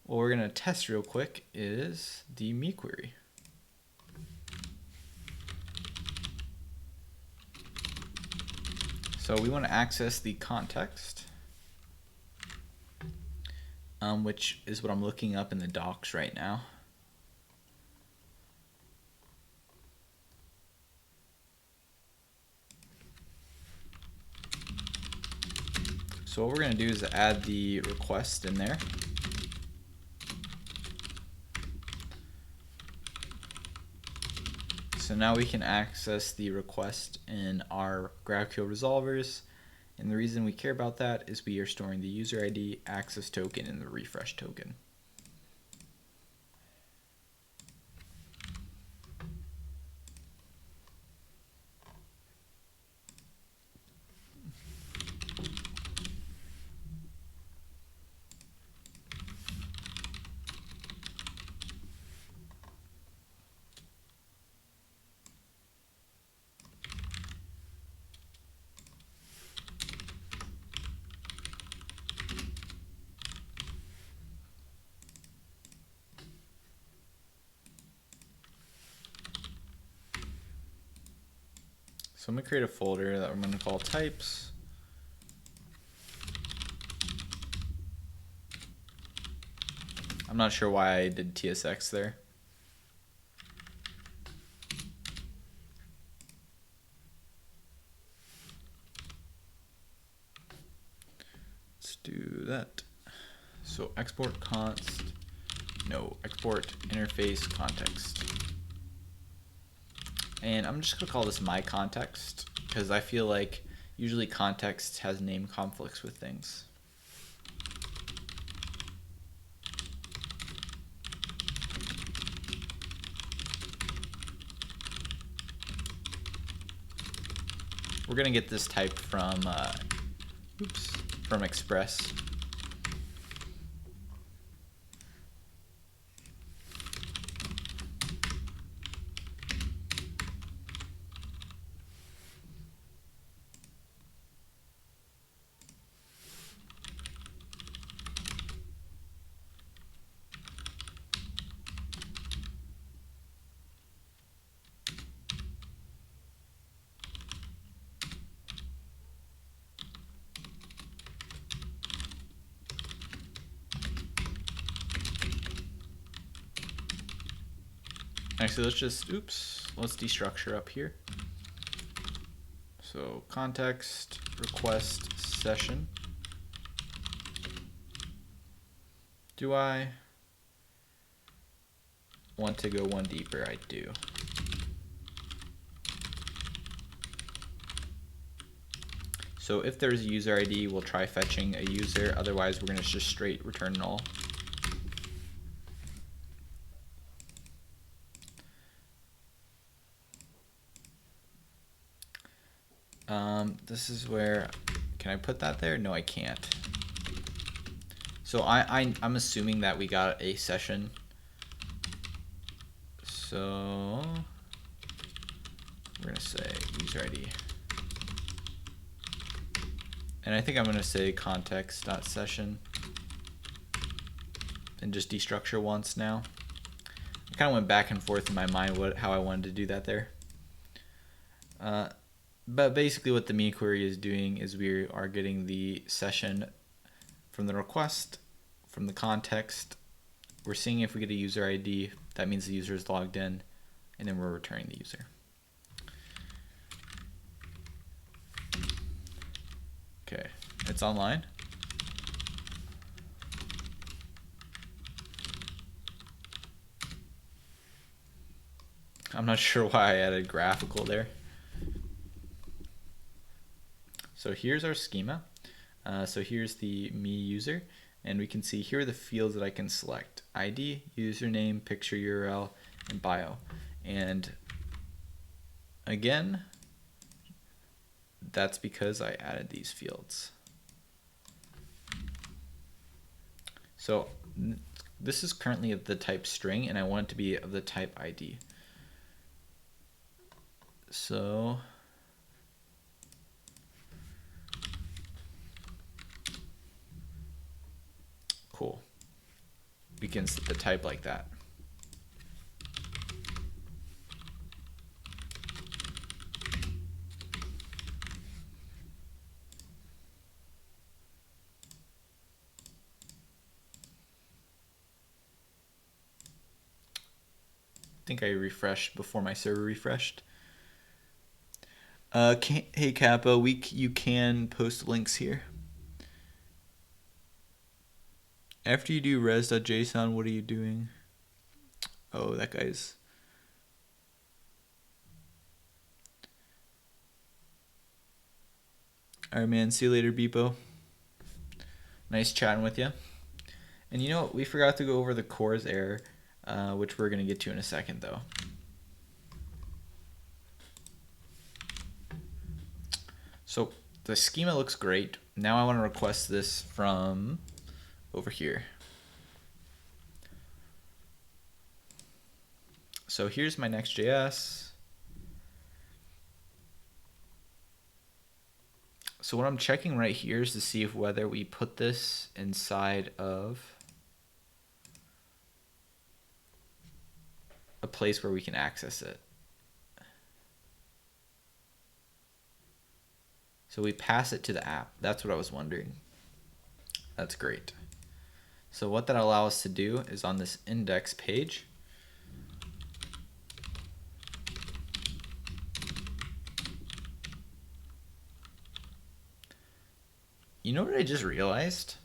what we're going to test real quick is the me query. So we want to access the context, which is what I'm looking up in the docs right now. So what we're going to do is add the request in there. So now we can access the request in our GraphQL resolvers. And the reason we care about that is we are storing the user ID, access token, and the refresh token. So I'm going to create a folder that I'm going to call types. I'm not sure why I did TSX there. Let's do that. So export export interface context. And I'm just going to call this my context because I feel like usually context has name conflicts with things. We're going to get this type from Express. Actually, let's destructure up here. So context request session. Do I want to go one deeper? I do. So if there's a user ID, we'll try fetching a user. Otherwise, we're going to just straight return null. This is where, can I put that there? No, I can't. So I'm assuming that we got a session. So we're going to say user ID. And I think I'm going to say context.session and just destructure once now. I kind of went back and forth in my mind how I wanted to do that there. But basically what the me query is doing is we are getting the session from the request, from the context. We're seeing if we get a user ID, that means the user is logged in, and then we're returning the user. Okay, it's online. I'm not sure why I added graphical there. So here's our schema. So here's the me user, and we can see here are the fields that I can select: ID, username, picture URL, and bio. And again, that's because I added these fields. So this is currently of the type string, and I want it to be of the type ID. So cool. We can set the type like that. I think I refreshed before my server refreshed. Hey Kappa, you can post links here. After you do res.json, what are you doing? Oh, that guy's... Alright man, see you later, Beepo. Nice chatting with you. And you know what, we forgot to go over the cores error, which we're gonna get to in a second though. So the schema looks great. Now I want to request this from over here. So here's my Next.js. So what I'm checking right here is to see if whether we put this inside of a place where we can access it. So we pass it to the app. That's what I was wondering. That's great. So what that allows us to do is on this index page, you know what I just realized?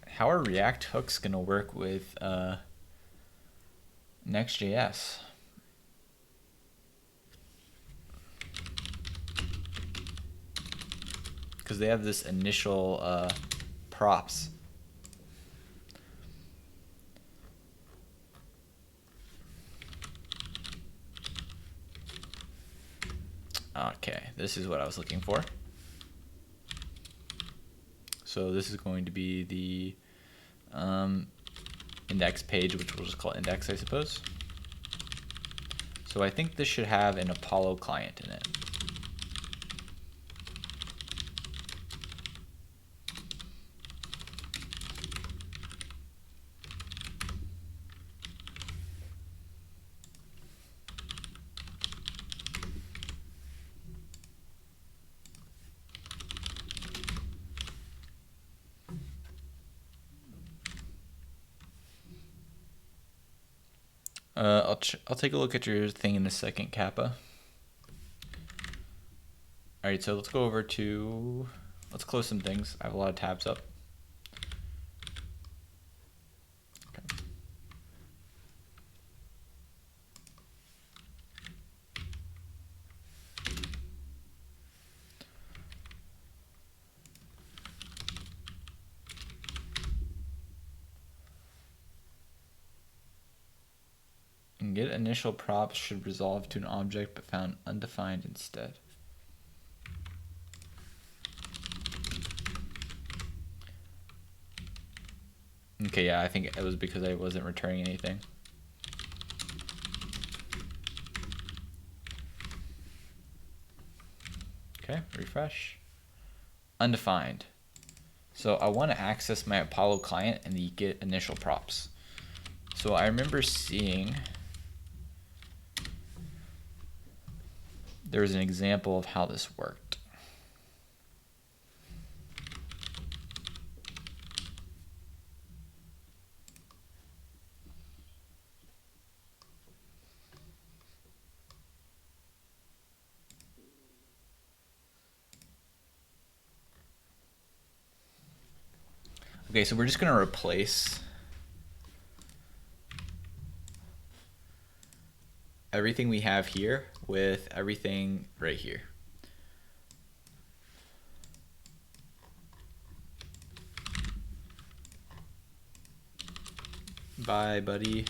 How are React hooks gonna work with Next.js? Because they have this initial props. Okay, this is what I was looking for. So this is going to be the index page, which we'll just call index, I suppose. So I think this should have an Apollo client in it. I'll take a look at your thing in a second, Kappa. All right, so let's go over to, let's close some things. I have a lot of tabs up. Okay. And get initial props should resolve to an object but found undefined instead. Okay, yeah, I think it was because I wasn't returning anything. Okay, refresh. Undefined. So I want to access my Apollo client and the get initial props. So I remember seeing there was an example of how this worked. Okay, so we're just going to replace everything we have here with everything right here. Bye, buddy.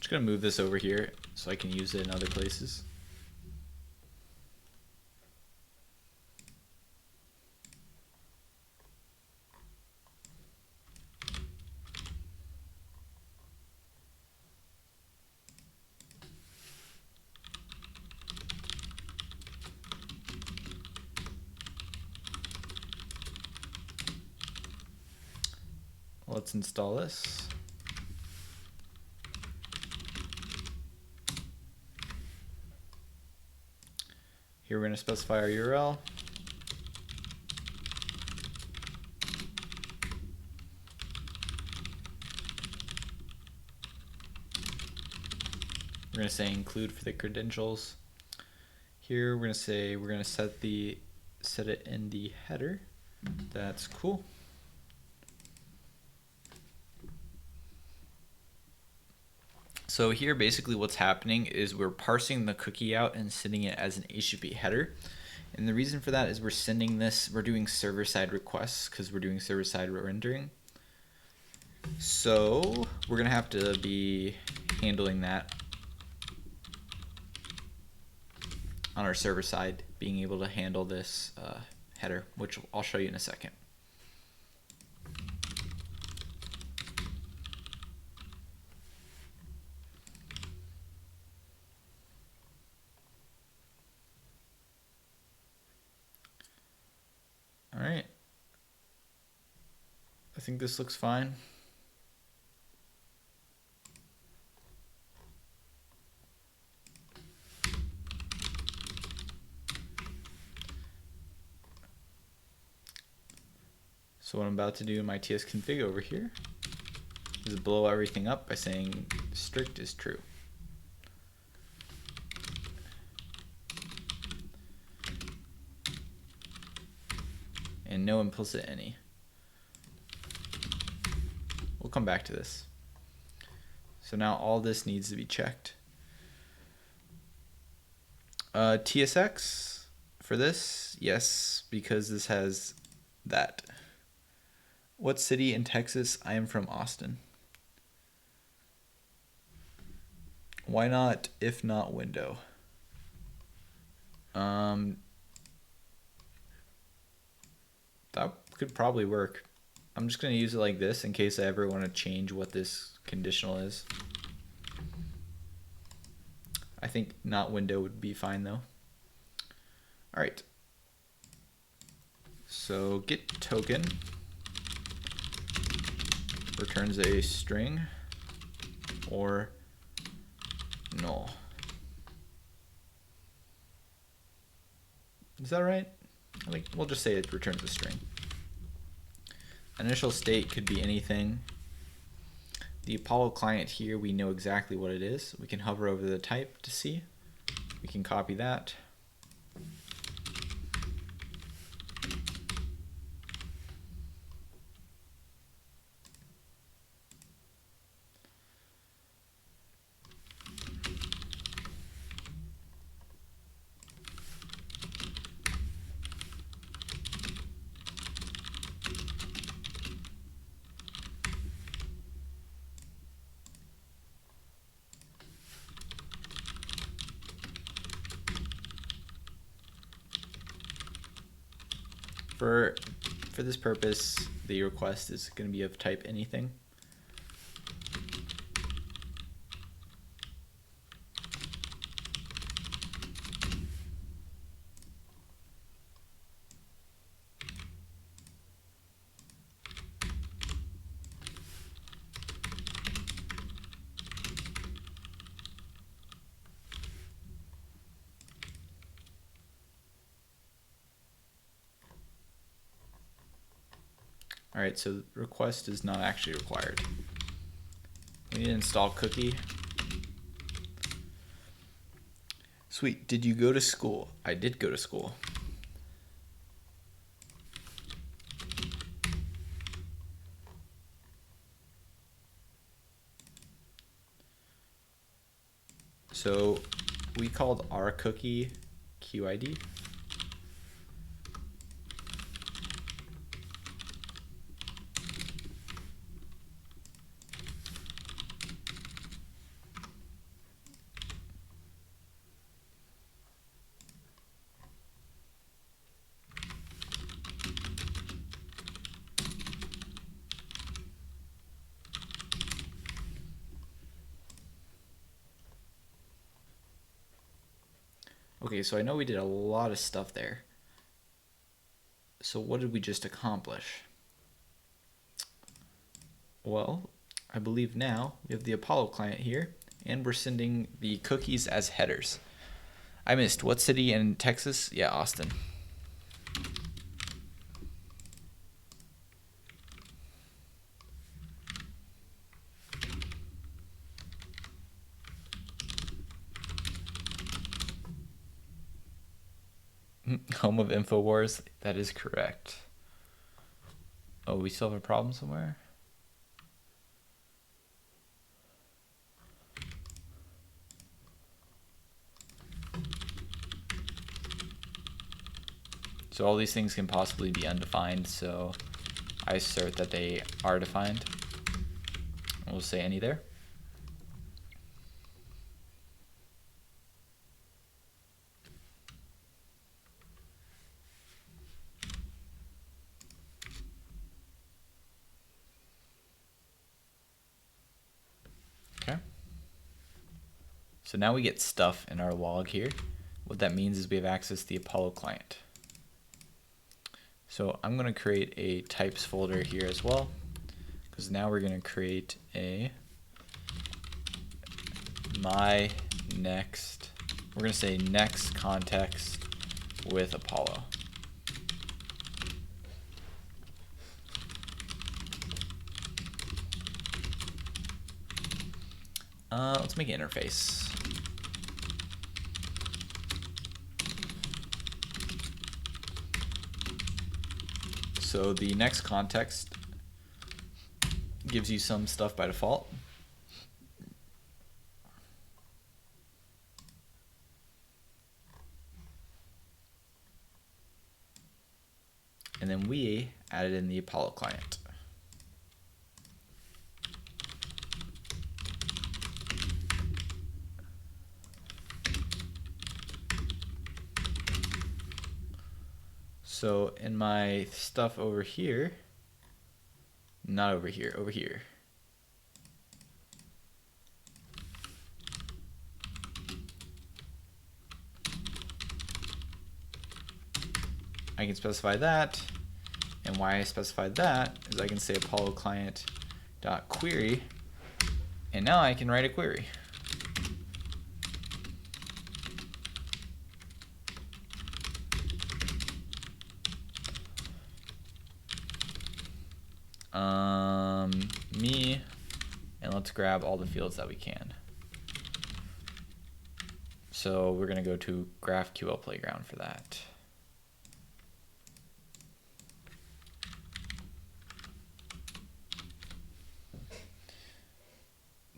Just gonna move this over here so I can use it in other places. Let's install this. Here we're going to specify our URL. We're going to say include for the credentials. Here we're going to say we're going to set it in the header. That's cool. So here basically what's happening is we're parsing the cookie out and sending it as an HTTP header. And the reason for that is we're doing server-side requests because we're doing server-side rendering. So we're gonna have to be handling that on our server side, being able to handle this header, which I'll show you in a second. All right, I think this looks fine. So what I'm about to do in my tsconfig over here is blow everything up by saying strict is true. And no implicit any. We'll come back to this. So now all this needs to be checked. TSX for this, yes, because this has that. What city in Texas? I am from Austin. Why not if not window? That could probably work. I'm just going to use it like this in case I ever want to change what this conditional is. I think not window would be fine though. All right. So get token returns a string or null. Is that right? I think we'll just say it returns a string. Initial state could be anything. The Apollo client here, we know exactly what it is. We can hover over the type to see. We can copy that. For this purpose, the request is going to be of type anything. All right, so request is not actually required. We need to install cookie. Sweet, did you go to school? I did go to school. So we called our cookie QID. Okay, so I know we did a lot of stuff there. So what did we just accomplish? Well, I believe now we have the Apollo client here, and we're sending the cookies as headers. I missed, what city in Texas? Yeah, Austin. Home of InfoWars, that is correct. Oh, we still have a problem somewhere? So all these things can possibly be undefined, so I assert that they are defined. We'll say any there. Okay. So now we get stuff in our log here. What that means is we have access to the Apollo client. So I'm going to create a types folder here as well, because now we're going to create a we're going to say next context with Apollo. Let's make an interface. So the next context gives you some stuff by default. And then we added in the Apollo client. So in my stuff over here, not over here, over here. I can specify that, and why I specified that is I can say Apollo client dot query, and now I can write a query. Me, and let's grab all the fields that we can. So we're gonna go to GraphQL Playground for that.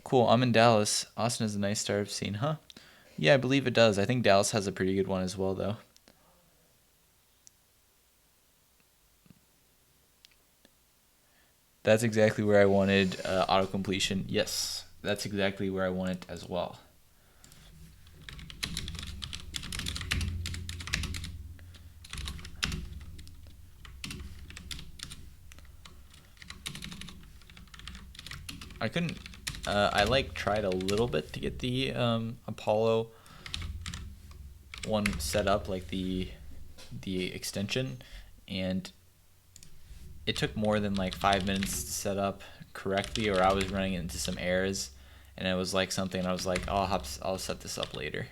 Cool, I'm in Dallas. Austin has a nice startup scene, huh? Yeah, I believe it does. I think Dallas has a pretty good one as well, though. That's exactly where I wanted auto-completion. Yes, that's exactly where I want it as well. I couldn't, I tried a little bit to get the Apollo one set up, like the extension, and it took more than like 5 minutes to set up correctly, or I was running into some errors, and it was like something I was like, oh, I'll set this up later.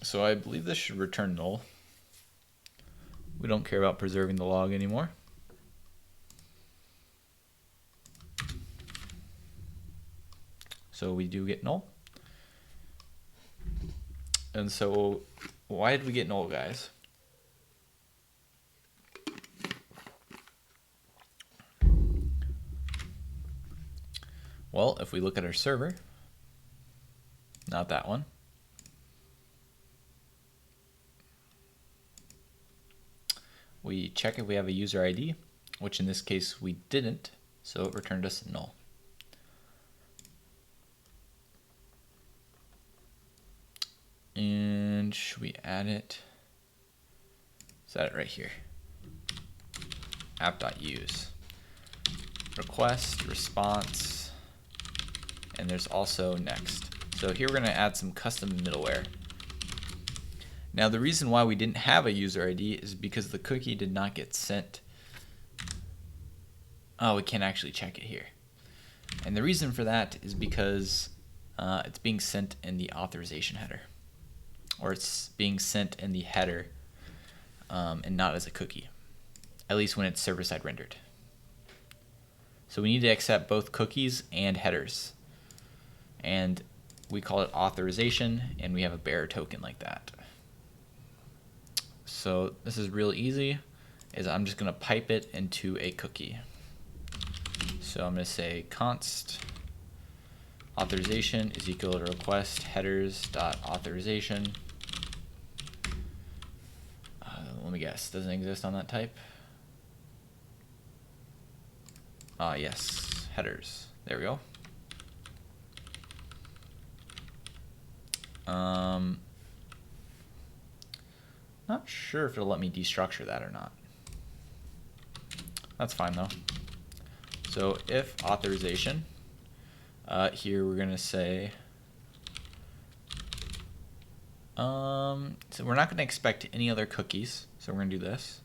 So I believe this should return null. We don't care about preserving the log anymore. So we do get null. And so why did we get null, guys? Well, if we look at our server, not that one, we check if we have a user ID, which in this case we didn't, so it returned us null. And should we add it? Is that it right here? app.use. Request, response, and there's also next. So here we're going to add some custom middleware. Now the reason why we didn't have a user ID is because the cookie did not get sent. Oh, we can't actually check it here. And the reason for that is because it's being sent in the authorization header. Or it's being sent in the header and not as a cookie. At least when it's server-side rendered. So we need to accept both cookies and headers. And we call it authorization, and we have a bearer token like that. So this is real easy, is I'm just going to pipe it into a cookie. So I'm going to say const authorization is equal to request headers dot authorization. Let me guess, doesn't exist on that type? Yes, headers. There we go. Not sure if it'll let me destructure that or not. That's fine though. So if authorization, here we're gonna say, so we're not gonna expect any other cookies. So we're gonna do this.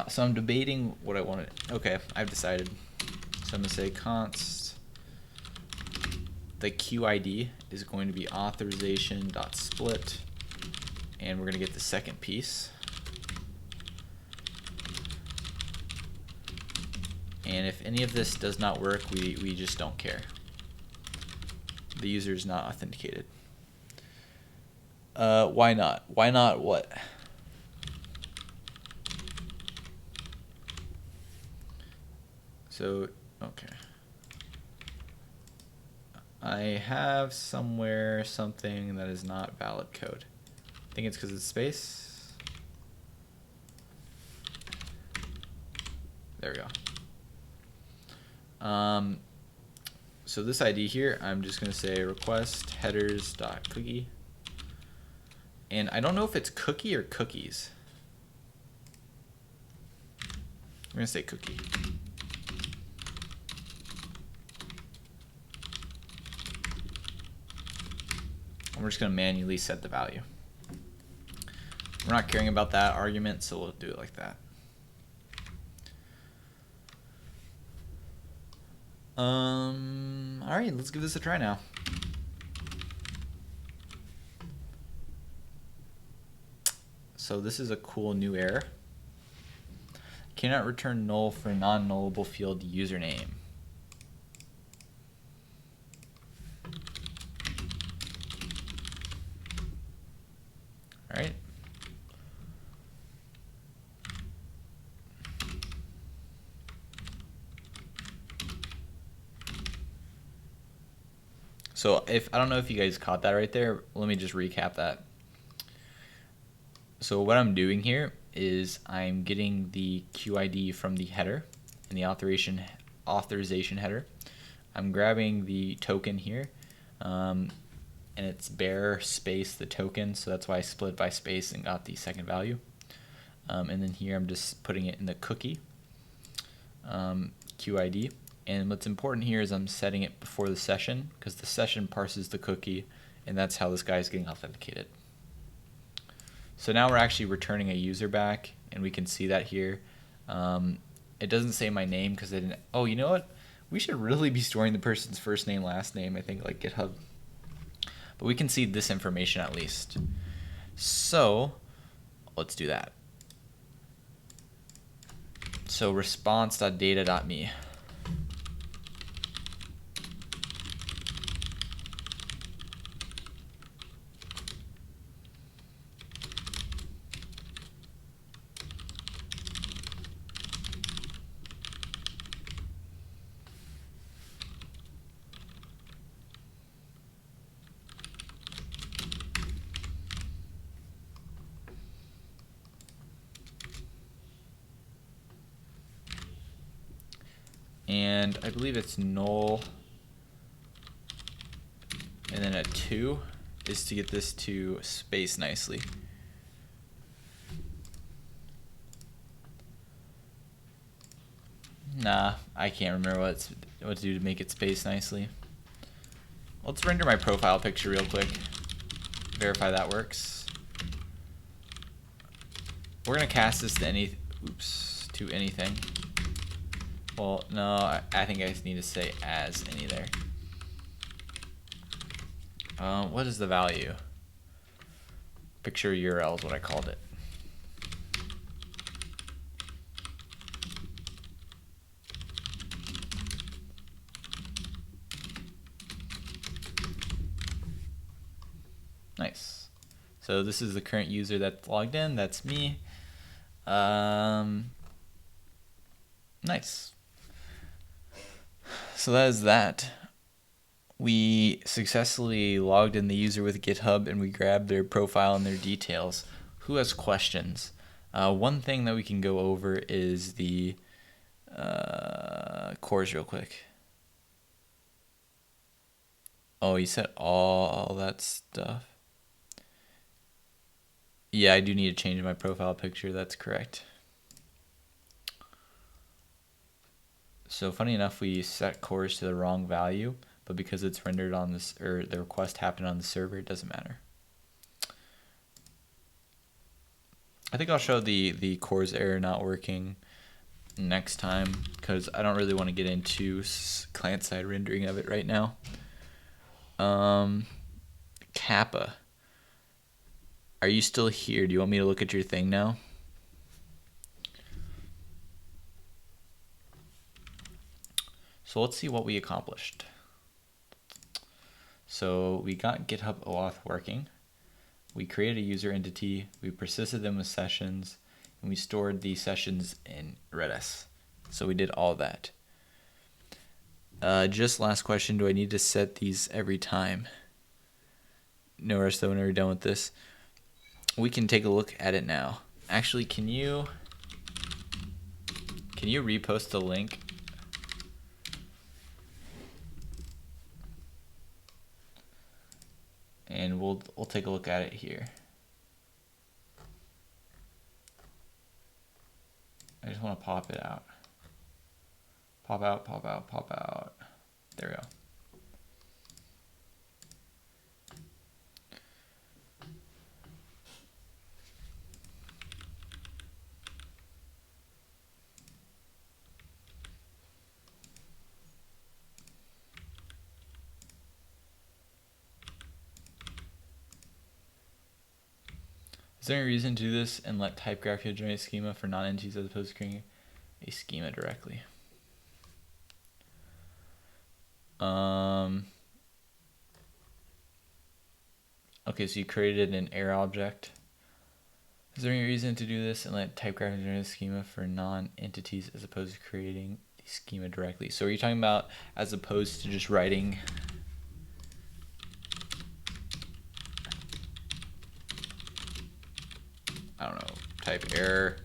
So I'm debating what I want to, okay, I've decided. So I'm gonna say const, the QID is going to be authorization.split, and we're gonna get the second piece. And if any of this does not work, we just don't care. The user is not authenticated. Why not? Why not what? So, okay. I have somewhere something that is not valid code. I think it's because it's space. There we go. So this ID here, I'm just going to say request headers.cookie. And I don't know if it's cookie or cookies. I'm going to say cookie. And we're just going to manually set the value. We're not caring about that argument, so we'll do it like that. All right, let's give this a try now. So this is a cool new error. Cannot return null for non-nullable field username. All right. So I don't know if you guys caught that right there. Let me just recap that. So what I'm doing here is I'm getting the QID from the header in the authorization header. I'm grabbing the token here, and it's bearer space the token, so that's why I split by space and got the second value. And then here I'm just putting it in the cookie QID. And what's important here is I'm setting it before the session, because the session parses the cookie, and that's how this guy is getting authenticated. So now we're actually returning a user back, and we can see that here. It doesn't say my name because I didn't. Oh, you know what? We should really be storing the person's first name, last name, I think, like GitHub. but we can see this information at least. So let's do that. So response.data.me. And I believe it's null, and then a 2 is to get this to space nicely. Nah, I can't remember what to do to make it space nicely. Let's render my profile picture real quick. Verify that works. We're gonna cast this to anything. Well, no, I think I just need to say as any there. What is the value? Picture URL is what I called it. Nice. So this is the current user that's logged in. That's me. Nice. So that is that. We successfully logged in the user with GitHub and we grabbed their profile and their details. Who has questions? One thing that we can go over is the cores real quick. Oh, you said all that stuff. Yeah, I do need to change my profile picture. That's correct. So funny enough, we set cores to the wrong value, but because it's rendered on this, or the request happened on the server, it doesn't matter. I think I'll show the cores error not working next time because I don't really want to get into client-side rendering of it right now. Kappa, are you still here? Do you want me to look at your thing now? So let's see what we accomplished. So we got GitHub OAuth working. We created a user entity. We persisted them with sessions, and we stored the sessions in Redis. So we did all that. Just last question, do I need to set these every time? No rush though, when we're done with this. We can take a look at it now. Actually, can you repost the link? And we'll take a look at it here. I just want to pop it out. Pop out, pop out, pop out. There we go. Is there any reason to do this and let TypeGraph generate a schema for non-entities as opposed to creating a schema directly? Okay, so you created an error object. Is there any reason to do this and let TypeGraph generate a schema for non-entities as opposed to creating the schema directly? So are you talking about as opposed to just writing I don't know, type error,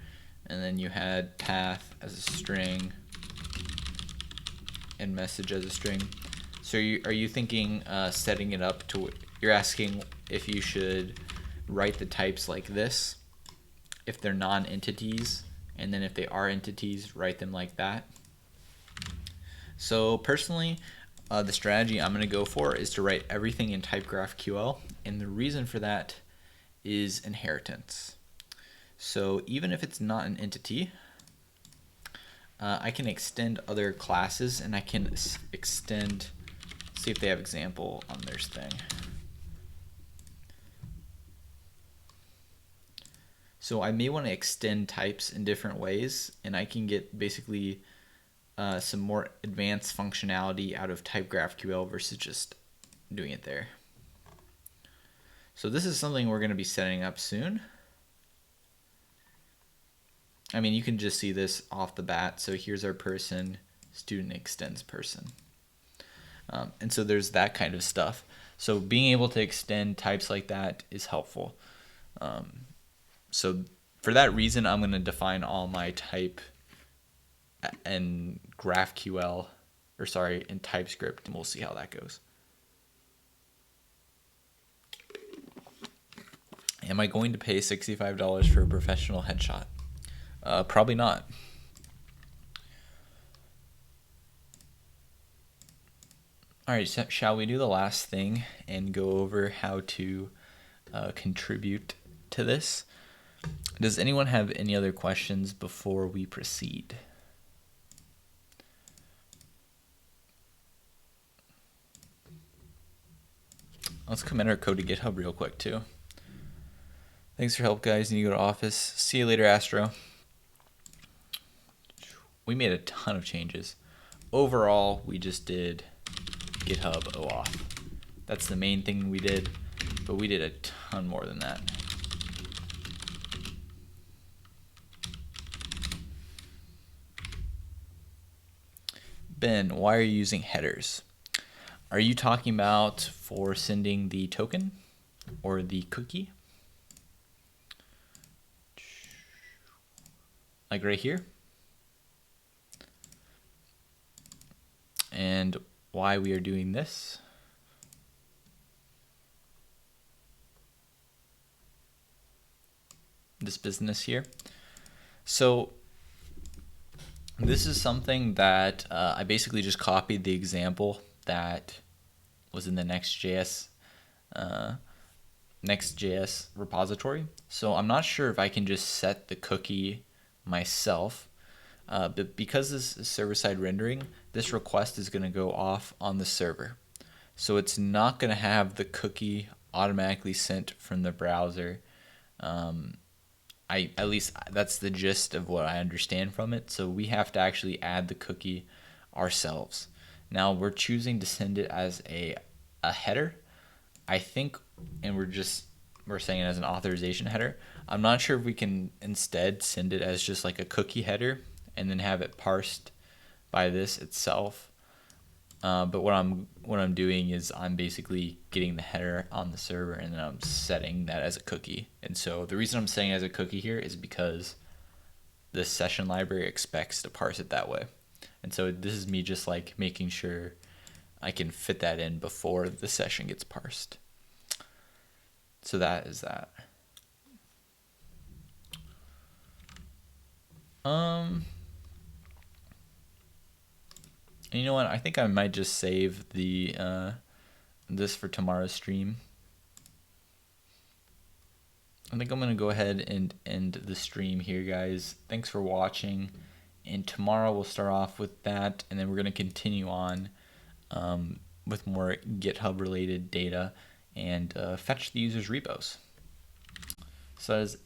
and then you had path as a string and message as a string? So are you thinking setting it up to, you're asking if you should write the types like this if they're non-entities, and then if they are entities, write them like that? So personally, the strategy I'm going to go for is to write everything in TypeGraphQL, and the reason for that is inheritance. So even if it's not an entity, I can extend other classes, and I can extend, see if they have example on their thing. So I may want to extend types in different ways, and I can get basically some more advanced functionality out of type GraphQL versus just doing it there. So this is something we're going to be setting up soon. I mean, you can just see this off the bat. So here's our person, student extends person. And so there's that kind of stuff. So being able to extend types like that is helpful. So for that reason, I'm going to define all my type and GraphQL, or sorry, in TypeScript, and we'll see how that goes. Am I going to pay $65 for a professional headshot? Probably not. All right, so shall we do the last thing and go over how to contribute to this? Does anyone have any other questions before we proceed? Let's commit our code to GitHub real quick too. Thanks for help, guys. Need to go to office. See you later, Astro. We made a ton of changes. Overall, we just did GitHub OAuth. That's the main thing we did, but we did a ton more than that. Ben, why are you using headers? Are you talking about for sending the token or the cookie? Like right here. And why we are doing this. This business here. So this is something that I basically just copied the example that was in the Next.js repository. So I'm not sure if I can just set the cookie myself, but because this is server-side rendering, this request is going to go off on the server. So it's not going to have the cookie automatically sent from the browser. At least that's the gist of what I understand from it. So we have to actually add the cookie ourselves. Now we're choosing to send it as a header, I think, and we're saying it as an authorization header. I'm not sure if we can instead send it as just like a cookie header and then have it parsed by this itself. But what I'm doing is I'm basically getting the header on the server and then I'm setting that as a cookie. And so the reason I'm saying it as a cookie here is because the session library expects to parse it that way. And so this is me just like making sure I can fit that in before the session gets parsed. So that is that. And you know what? I think I might just save the this for tomorrow's stream. I think I'm gonna go ahead and end the stream here, guys. Thanks for watching. And tomorrow we'll start off with that, and then we're gonna continue on with more GitHub related data and fetch the user's repos. So that is